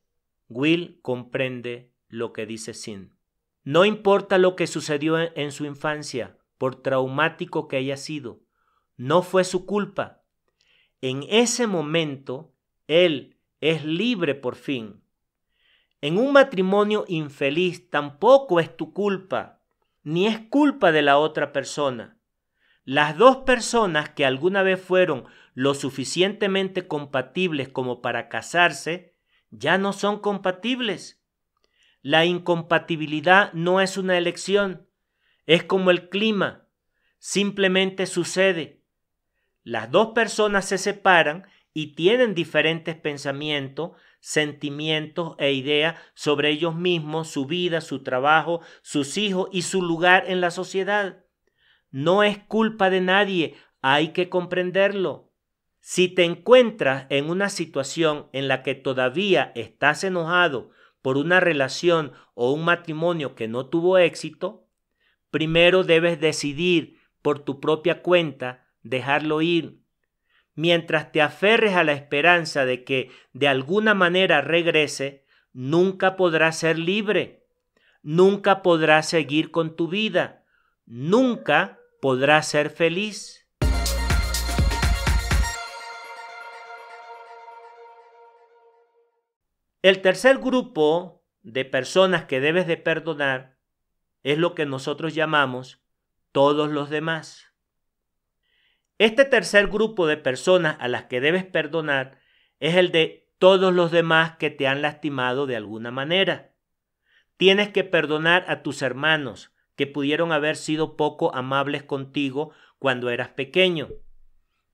Will comprende lo que dice Sean. No importa lo que sucedió en su infancia, por traumático que haya sido, no fue su culpa. En ese momento, él es libre por fin. En un matrimonio infeliz tampoco es tu culpa, ni es culpa de la otra persona. Las dos personas que alguna vez fueron lo suficientemente compatibles como para casarse, ya no son compatibles. La incompatibilidad no es una elección, es como el clima, simplemente sucede. Las dos personas se separan y tienen diferentes pensamientos, sentimientos e ideas sobre ellos mismos, su vida, su trabajo, sus hijos y su lugar en la sociedad. No es culpa de nadie, hay que comprenderlo. Si te encuentras en una situación en la que todavía estás enojado por una relación o un matrimonio que no tuvo éxito, primero debes decidir por tu propia cuenta dejarlo ir. Mientras te aferres a la esperanza de que de alguna manera regrese, nunca podrás ser libre, nunca podrás seguir con tu vida, nunca podrás ser feliz. El tercer grupo de personas que debes de perdonar es lo que nosotros llamamos todos los demás. Este tercer grupo de personas a las que debes perdonar es el de todos los demás que te han lastimado de alguna manera. Tienes que perdonar a tus hermanos que pudieron haber sido poco amables contigo cuando eras pequeño.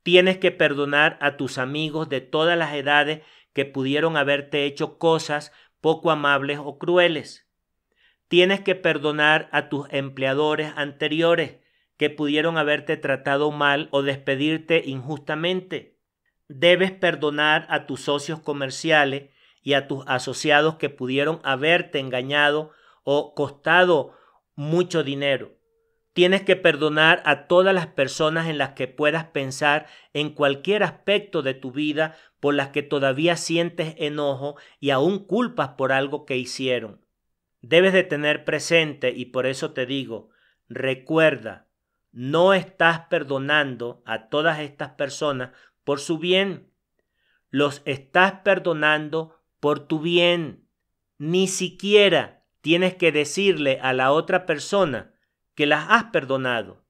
Tienes que perdonar a tus amigos de todas las edades que pudieron haberte hecho cosas poco amables o crueles. Tienes que perdonar a tus empleadores anteriores que pudieron haberte tratado mal o despedirte injustamente. Debes perdonar a tus socios comerciales y a tus asociados que pudieron haberte engañado o costado mucho dinero. Tienes que perdonar a todas las personas en las que puedas pensar en cualquier aspecto de tu vida por las que todavía sientes enojo y aún culpas por algo que hicieron. Debes de tener presente, y por eso te digo, recuerda, no estás perdonando a todas estas personas por su bien. Los estás perdonando por tu bien. Ni siquiera tienes que decirle a la otra persona que las has perdonado.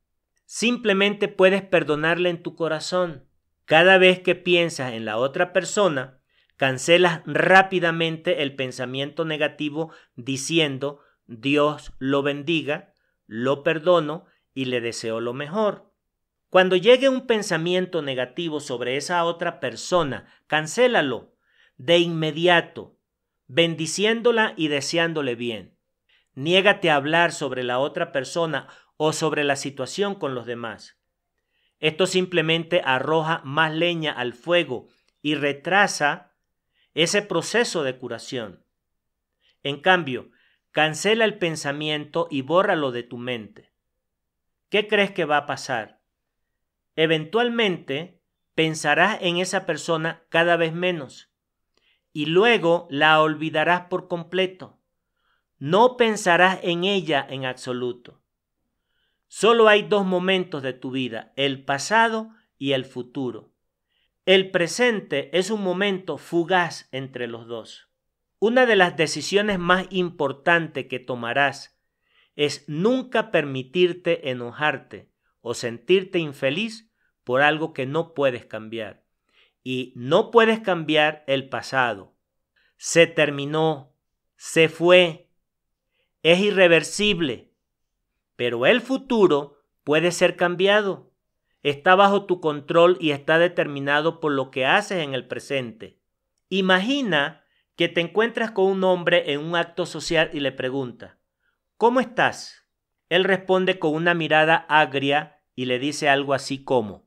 Simplemente puedes perdonarle en tu corazón. Cada vez que piensas en la otra persona, cancelas rápidamente el pensamiento negativo diciendo Dios lo bendiga, lo perdono y le deseo lo mejor. Cuando llegue un pensamiento negativo sobre esa otra persona, cancélalo de inmediato, bendiciéndola y deseándole bien. Niégate a hablar sobre la otra persona o sobre la situación con los demás. Esto simplemente arroja más leña al fuego y retrasa ese proceso de curación. En cambio, cancela el pensamiento y bórralo de tu mente. ¿Qué crees que va a pasar? Eventualmente pensarás en esa persona cada vez menos y luego la olvidarás por completo. No pensarás en ella en absoluto. Solo hay dos momentos de tu vida, el pasado y el futuro. El presente es un momento fugaz entre los dos. Una de las decisiones más importantes que tomarás es nunca permitirte enojarte o sentirte infeliz por algo que no puedes cambiar. Y no puedes cambiar el pasado. Se terminó, se fue, es irreversible. Pero el futuro puede ser cambiado. Está bajo tu control y está determinado por lo que haces en el presente. Imagina que te encuentras con un hombre en un acto social y le preguntas, ¿cómo estás? Él responde con una mirada agria y le dice algo así como,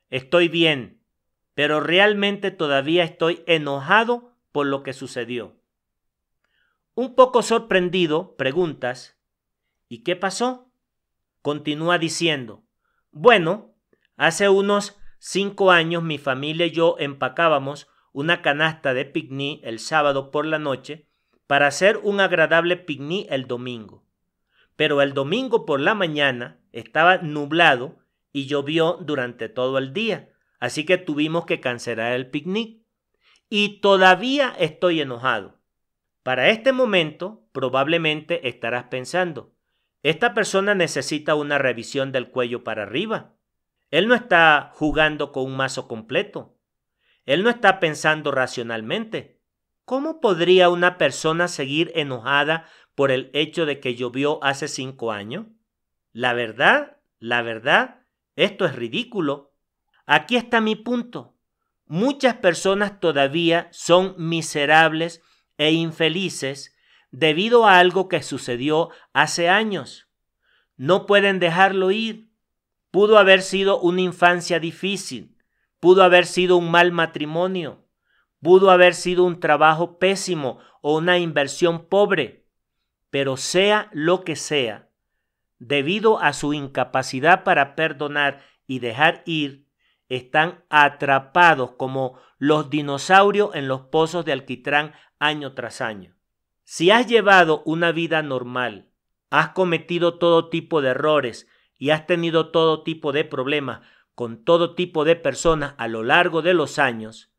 estoy bien, pero realmente todavía estoy enojado por lo que sucedió. Un poco sorprendido, preguntas, ¿y qué pasó? Continúa diciendo, bueno, hace unos 5 años mi familia y yo empacábamos una canasta de picnic el sábado por la noche para hacer un agradable picnic el domingo. Pero el domingo por la mañana estaba nublado y llovió durante todo el día, así que tuvimos que cancelar el picnic. Y todavía estoy enojado. Para este momento, probablemente estarás pensando, esta persona necesita una revisión del cuello para arriba. Él no está jugando con un mazo completo. Él no está pensando racionalmente. ¿Cómo podría una persona seguir enojada por el hecho de que llovió hace 5 años? La verdad, esto es ridículo. Aquí está mi punto. Muchas personas todavía son miserables e infelices debido a algo que sucedió hace años. No pueden dejarlo ir. Pudo haber sido una infancia difícil, pudo haber sido un mal matrimonio, pudo haber sido un trabajo pésimo o una inversión pobre, pero sea lo que sea, debido a su incapacidad para perdonar y dejar ir, están atrapados como los dinosaurios en los pozos de alquitrán año tras año. Si has llevado una vida normal, has cometido todo tipo de errores y has tenido todo tipo de problemas con todo tipo de personas a lo largo de los años,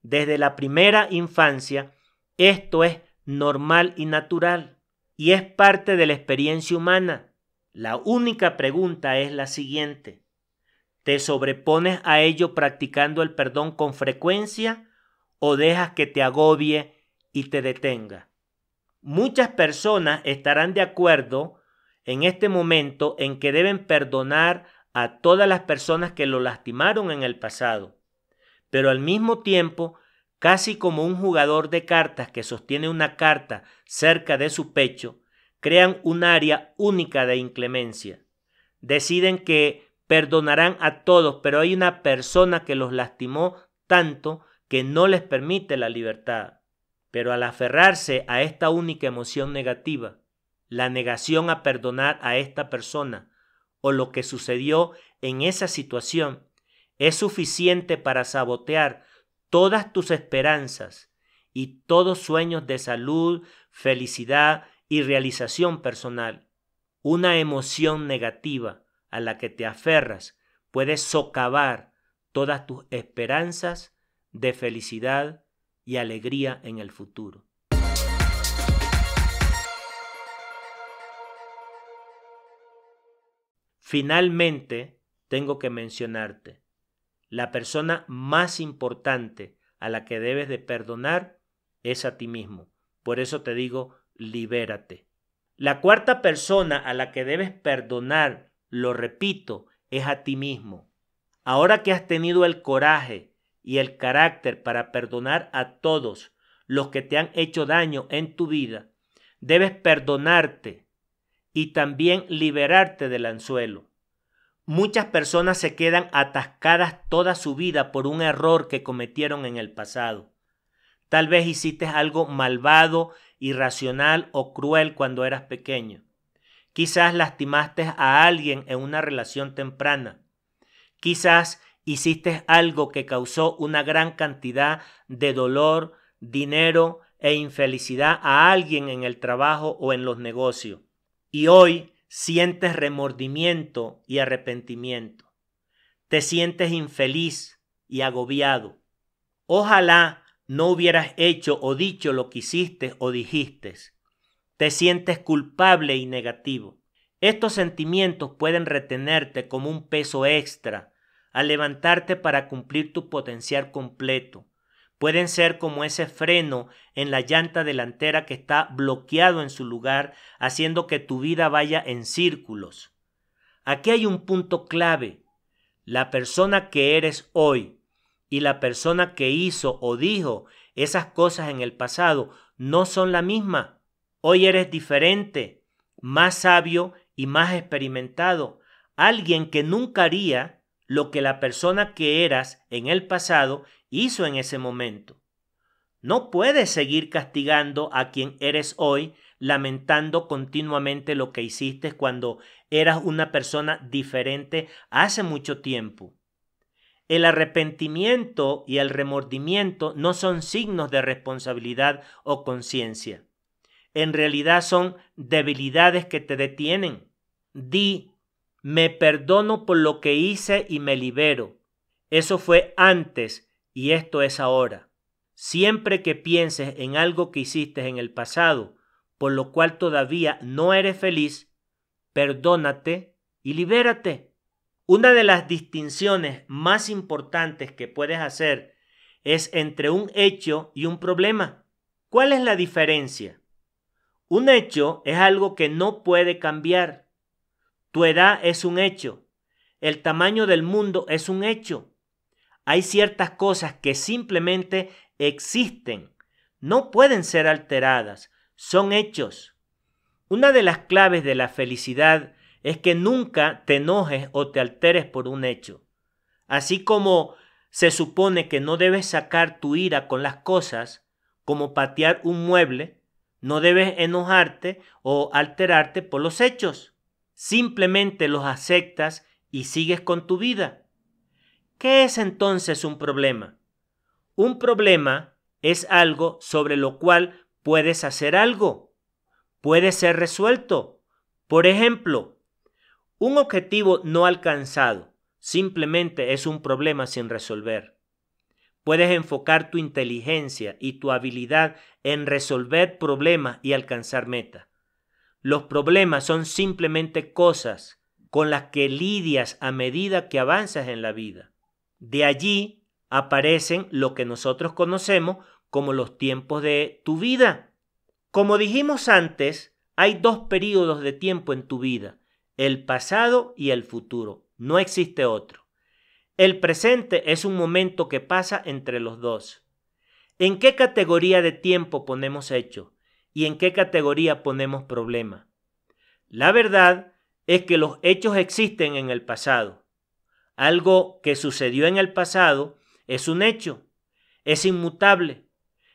desde la primera infancia, esto es normal y natural y es parte de la experiencia humana. La única pregunta es la siguiente: ¿te sobrepones a ello practicando el perdón con frecuencia o dejas que te agobie y te detenga? Muchas personas estarán de acuerdo en este momento en que deben perdonar a todas las personas que lo lastimaron en el pasado, pero al mismo tiempo, casi como un jugador de cartas que sostiene una carta cerca de su pecho, crean un área única de inclemencia. Deciden que perdonarán a todos, pero hay una persona que los lastimó tanto que no les permite la libertad. Pero al aferrarse a esta única emoción negativa, la negación a perdonar a esta persona o lo que sucedió en esa situación es suficiente para sabotear todas tus esperanzas y todos sueños de salud, felicidad y realización personal. Una emoción negativa a la que te aferras puede socavar todas tus esperanzas de felicidad y alegría en el futuro. Finalmente, tengo que mencionarte, la persona más importante a la que debes de perdonar es a ti mismo. Por eso te digo, libérate. La cuarta persona a la que debes perdonar, lo repito, es a ti mismo. Ahora que has tenido el coraje y el carácter para perdonar a todos los que te han hecho daño en tu vida, debes perdonarte y también liberarte del anzuelo. Muchas personas se quedan atascadas toda su vida por un error que cometieron en el pasado. Tal vez hiciste algo malvado, irracional o cruel cuando eras pequeño. Quizás lastimaste a alguien en una relación temprana. Quizás hiciste algo que causó una gran cantidad de dolor, dinero e infelicidad a alguien en el trabajo o en los negocios. Y hoy sientes remordimiento y arrepentimiento. Te sientes infeliz y agobiado. Ojalá no hubieras hecho o dicho lo que hiciste o dijiste. Te sientes culpable y negativo. Estos sentimientos pueden retenerte como un peso extra al levantarte para cumplir tu potencial completo. Pueden ser como ese freno en la llanta delantera que está bloqueado en su lugar, haciendo que tu vida vaya en círculos. Aquí hay un punto clave. La persona que eres hoy y la persona que hizo o dijo esas cosas en el pasado no son la misma. Hoy eres diferente, más sabio y más experimentado. Alguien que nunca haría lo que la persona que eras en el pasado hizo en ese momento. No puedes seguir castigando a quien eres hoy, lamentando continuamente lo que hiciste cuando eras una persona diferente hace mucho tiempo. El arrepentimiento y el remordimiento no son signos de responsabilidad o conciencia. En realidad son debilidades que te detienen. Di: me perdono por lo que hice y me libero. Eso fue antes y esto es ahora. Siempre que pienses en algo que hiciste en el pasado, por lo cual todavía no eres feliz, perdónate y libérate. Una de las distinciones más importantes que puedes hacer es entre un hecho y un problema. ¿Cuál es la diferencia? Un hecho es algo que no puede cambiar. Tu edad es un hecho. El tamaño del mundo es un hecho. Hay ciertas cosas que simplemente existen. No pueden ser alteradas. Son hechos. Una de las claves de la felicidad es que nunca te enojes o te alteres por un hecho. Así como se supone que no debes sacar tu ira con las cosas, como patear un mueble, no debes enojarte o alterarte por los hechos. Simplemente los aceptas y sigues con tu vida. ¿Qué es entonces un problema? Un problema es algo sobre lo cual puedes hacer algo. Puede ser resuelto. Por ejemplo, un objetivo no alcanzado simplemente es un problema sin resolver. Puedes enfocar tu inteligencia y tu habilidad en resolver problemas y alcanzar metas. Los problemas son simplemente cosas con las que lidias a medida que avanzas en la vida. De allí aparecen lo que nosotros conocemos como los tiempos de tu vida. Como dijimos antes, hay dos periodos de tiempo en tu vida, el pasado y el futuro. No existe otro. El presente es un momento que pasa entre los dos. ¿En qué categoría de tiempo ponemos hecho? ¿Y en qué categoría ponemos problema? La verdad es que los hechos existen en el pasado. Algo que sucedió en el pasado es un hecho, es inmutable.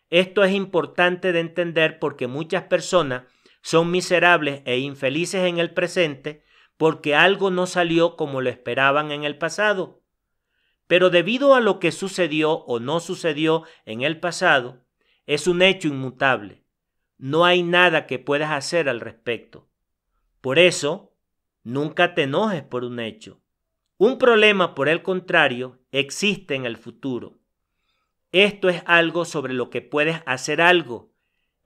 Esto es importante de entender porque muchas personas son miserables e infelices en el presente porque algo no salió como lo esperaban en el pasado. Pero debido a lo que sucedió o no sucedió en el pasado, es un hecho inmutable. No hay nada que puedas hacer al respecto. Por eso, nunca te enojes por un hecho. Un problema, por el contrario, existe en el futuro. Esto es algo sobre lo que puedes hacer algo.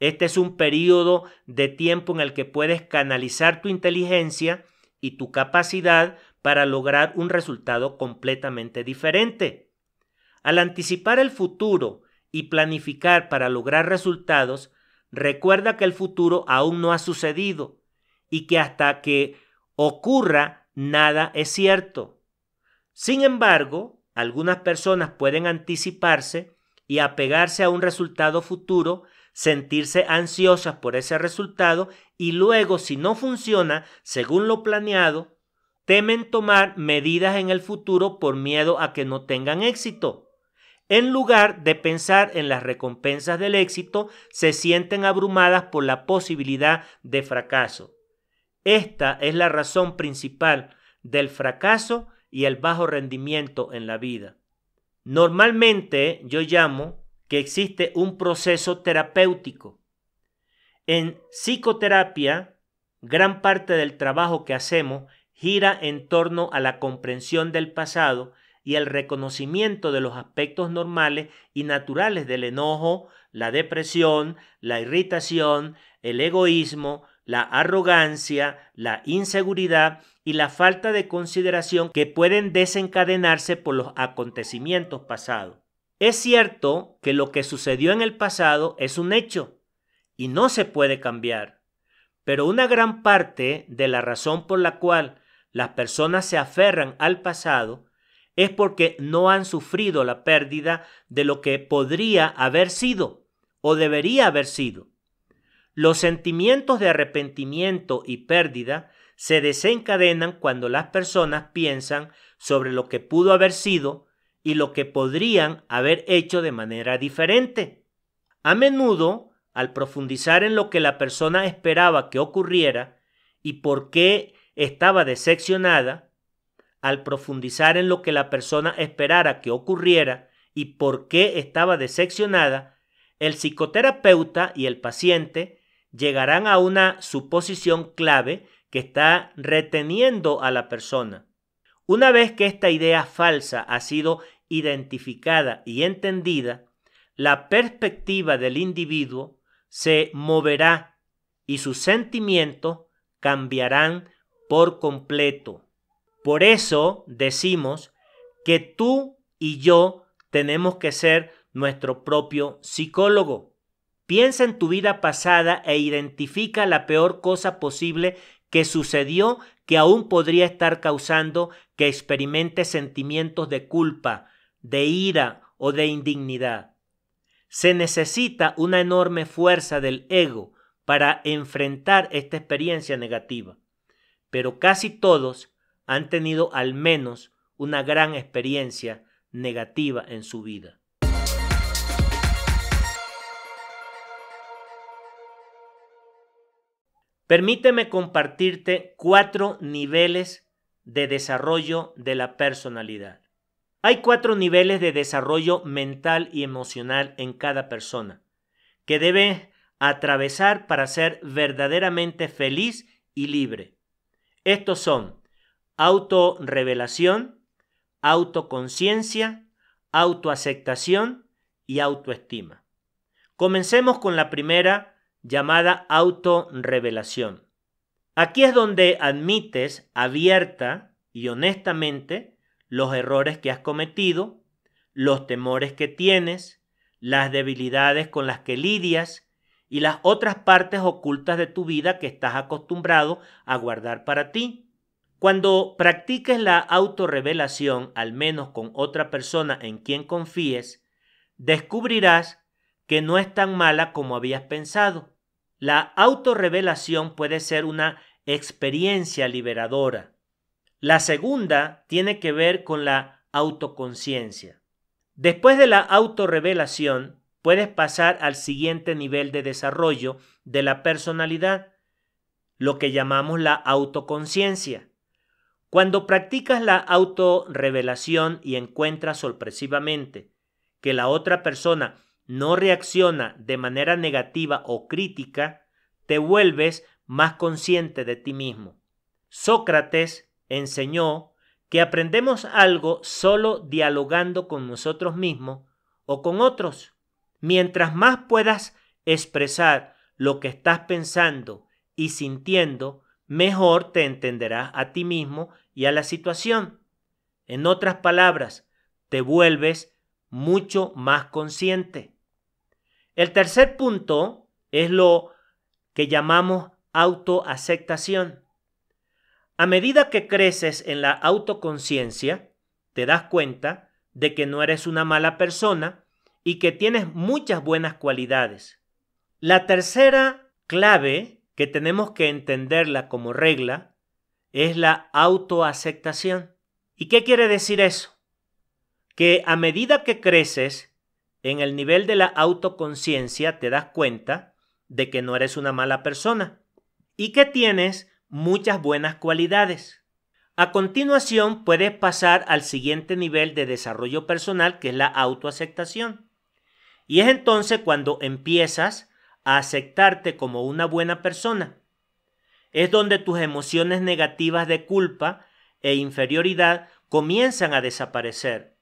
Este es un periodo de tiempo en el que puedes canalizar tu inteligencia y tu capacidad para lograr un resultado completamente diferente. Al anticipar el futuro y planificar para lograr resultados, recuerda que el futuro aún no ha sucedido y que hasta que ocurra nada es cierto. Sin embargo, algunas personas pueden anticiparse y apegarse a un resultado futuro, sentirse ansiosas por ese resultado y luego, si no funciona según lo planeado, temen tomar medidas en el futuro por miedo a que no tengan éxito. En lugar de pensar en las recompensas del éxito, se sienten abrumadas por la posibilidad de fracaso. Esta es la razón principal del fracaso y el bajo rendimiento en la vida. Normalmente yo llamo que existe un proceso terapéutico. En psicoterapia, gran parte del trabajo que hacemos gira en torno a la comprensión del pasado y el reconocimiento de los aspectos normales y naturales del enojo, la depresión, la irritación, el egoísmo, la arrogancia, la inseguridad y la falta de consideración que pueden desencadenarse por los acontecimientos pasados. Es cierto que lo que sucedió en el pasado es un hecho y no se puede cambiar, pero una gran parte de la razón por la cual las personas se aferran al pasado es porque no han sufrido la pérdida de lo que podría haber sido o debería haber sido. Los sentimientos de arrepentimiento y pérdida se desencadenan cuando las personas piensan sobre lo que pudo haber sido y lo que podrían haber hecho de manera diferente. A menudo, al profundizar en lo que la persona esperaba que ocurriera y por qué estaba decepcionada, al profundizar en lo que la persona esperara que ocurriera y por qué estaba decepcionada, el psicoterapeuta y el paciente llegarán a una suposición clave que está reteniendo a la persona. Una vez que esta idea falsa ha sido identificada y entendida, la perspectiva del individuo se moverá y sus sentimientos cambiarán por completo. Por eso decimos que tú y yo tenemos que ser nuestro propio psicólogo. Piensa en tu vida pasada e identifica la peor cosa posible que sucedió que aún podría estar causando que experimentes sentimientos de culpa, de ira o de indignidad. Se necesita una enorme fuerza del ego para enfrentar esta experiencia negativa, pero casi todos han tenido al menos una gran experiencia negativa en su vida. Permíteme compartirte 4 niveles de desarrollo de la personalidad. Hay 4 niveles de desarrollo mental y emocional en cada persona que debes atravesar para ser verdaderamente feliz y libre. Estos son autorrevelación, autoconciencia, autoaceptación y autoestima. Comencemos con la primera, llamada autorrevelación. Aquí es donde admites abierta y honestamente los errores que has cometido, los temores que tienes, las debilidades con las que lidias y las otras partes ocultas de tu vida que estás acostumbrado a guardar para ti. Cuando practiques la autorrevelación, al menos con otra persona en quien confíes, descubrirás que no es tan mala como habías pensado. La autorrevelación puede ser una experiencia liberadora. La segunda tiene que ver con la autoconciencia. Después de la autorrevelación, puedes pasar al siguiente nivel de desarrollo de la personalidad, lo que llamamos la autoconciencia. Cuando practicas la autorrevelación y encuentras sorpresivamente que la otra persona no reacciona de manera negativa o crítica, te vuelves más consciente de ti mismo. Sócrates enseñó que aprendemos algo solo dialogando con nosotros mismos o con otros. Mientras más puedas expresar lo que estás pensando y sintiendo, mejor te entenderás a ti mismo y a la situación. En otras palabras, te vuelves mucho más consciente. El tercer punto es lo que llamamos autoaceptación. A medida que creces en la autoconciencia, te das cuenta de que no eres una mala persona y que tienes muchas buenas cualidades. La tercera clave que tenemos que entenderla como regla es la autoaceptación. ¿Y qué quiere decir eso? Que a medida que creces en el nivel de la autoconciencia, te das cuenta de que no eres una mala persona y que tienes muchas buenas cualidades. A continuación, puedes pasar al siguiente nivel de desarrollo personal, que es la autoaceptación. Y es entonces cuando empiezas a aceptarte como una buena persona. Es donde tus emociones negativas de culpa e inferioridad comienzan a desaparecer.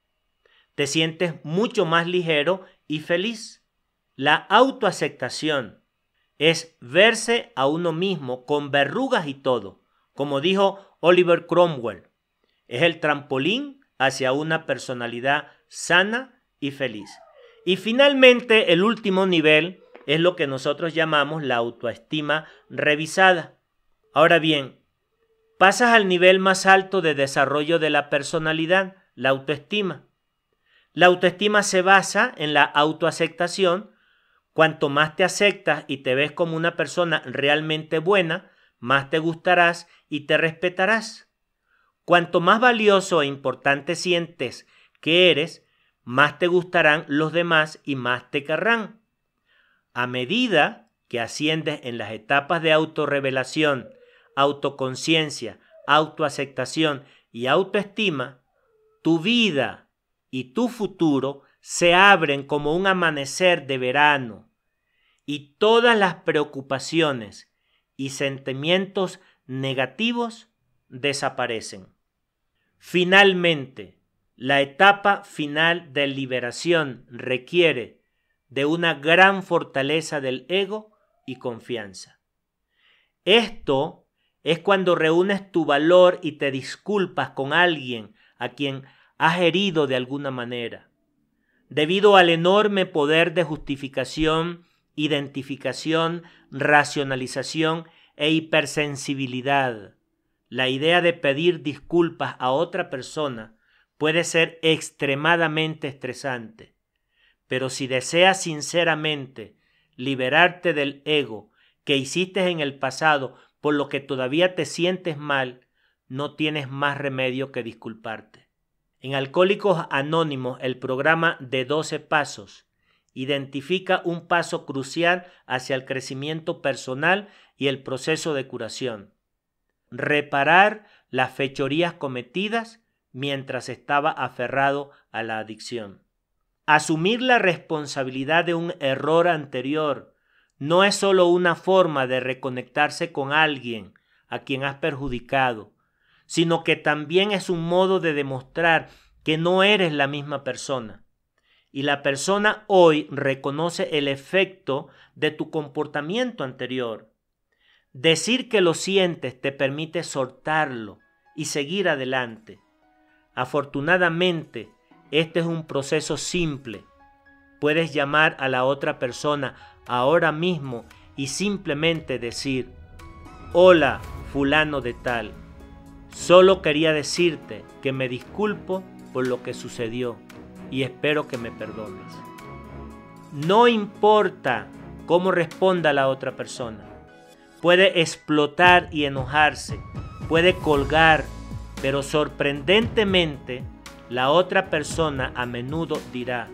Te sientes mucho más ligero y feliz. La autoaceptación es verse a uno mismo con verrugas y todo, como dijo Oliver Cromwell. Es el trampolín hacia una personalidad sana y feliz. Y finalmente, el último nivel es lo que nosotros llamamos la autoestima revisada. Ahora bien, pasas al nivel más alto de desarrollo de la personalidad, la autoestima. La autoestima se basa en la autoaceptación. Cuanto más te aceptas y te ves como una persona realmente buena, más te gustarás y te respetarás. Cuanto más valioso e importante sientes que eres, más te gustarán los demás y más te querrán. A medida que asciendes en las etapas de autorrevelación, autoconciencia, autoaceptación y autoestima, tu vida y tu futuro se abren como un amanecer de verano y todas las preocupaciones y sentimientos negativos desaparecen. Finalmente, la etapa final de liberación requiere de una gran fortaleza del ego y confianza. Esto es cuando reúnes tu valor y te disculpas con alguien a quien has herido de alguna manera. Debido al enorme poder de justificación, identificación, racionalización e hipersensibilidad, la idea de pedir disculpas a otra persona puede ser extremadamente estresante. Pero si deseas sinceramente liberarte del ego que hiciste en el pasado por lo que todavía te sientes mal, no tienes más remedio que disculparte. En Alcohólicos Anónimos, el programa de 12 pasos identifica un paso crucial hacia el crecimiento personal y el proceso de curación: reparar las fechorías cometidas mientras estaba aferrado a la adicción. Asumir la responsabilidad de un error anterior no es solo una forma de reconectarse con alguien a quien has perjudicado, sino que también es un modo de demostrar que no eres la misma persona. Y la persona hoy reconoce el efecto de tu comportamiento anterior. Decir que lo sientes te permite soltarlo y seguir adelante. Afortunadamente, este es un proceso simple. Puedes llamar a la otra persona ahora mismo y simplemente decir: hola, fulano de tal. Solo quería decirte que me disculpo por lo que sucedió y espero que me perdones. No importa cómo responda la otra persona. Puede explotar y enojarse, puede colgar, pero sorprendentemente la otra persona a menudo dirá: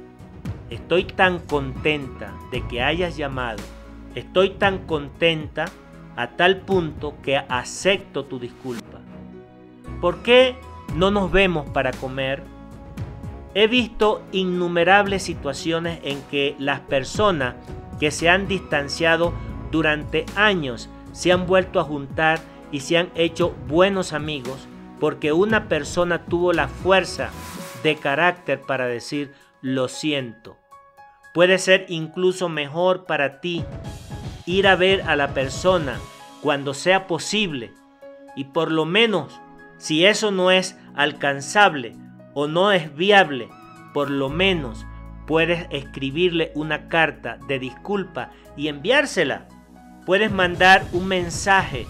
estoy tan contenta de que hayas llamado, estoy tan contenta a tal punto que acepto tu disculpa. ¿Por qué no nos vemos para comer? He visto innumerables situaciones en que las personas que se han distanciado durante años se han vuelto a juntar y se han hecho buenos amigos porque una persona tuvo la fuerza de carácter para decir: lo siento. Puede ser incluso mejor para ti ir a ver a la persona cuando sea posible, y por lo menos, si eso no es alcanzable o no es viable, por lo menos puedes escribirle una carta de disculpa y enviársela. Puedes mandar un mensaje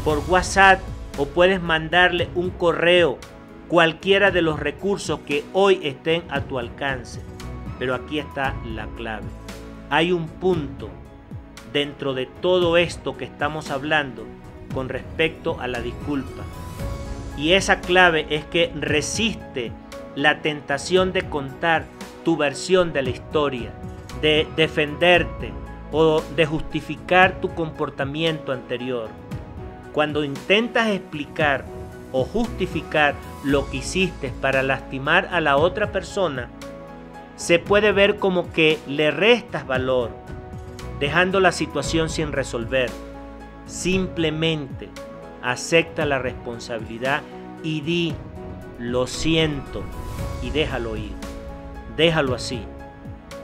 por WhatsApp o puedes mandarle un correo, cualquiera de los recursos que hoy estén a tu alcance. Pero aquí está la clave. Hay un punto dentro de todo esto que estamos hablando con respecto a la disculpa. Y esa clave es que resiste la tentación de contar tu versión de la historia, de defenderte o de justificar tu comportamiento anterior. Cuando intentas explicar o justificar lo que hiciste para lastimar a la otra persona, se puede ver como que le restas valor, dejando la situación sin resolver. Simplemente acepta la responsabilidad y di: lo siento, y déjalo ir. Déjalo así.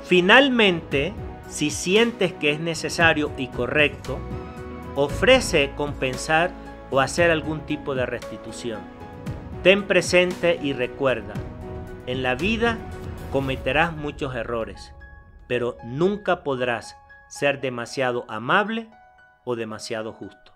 Finalmente, si sientes que es necesario y correcto, ofrece compensar o hacer algún tipo de restitución. Ten presente y recuerda: en la vida cometerás muchos errores, pero nunca podrás ser demasiado amable o demasiado justo.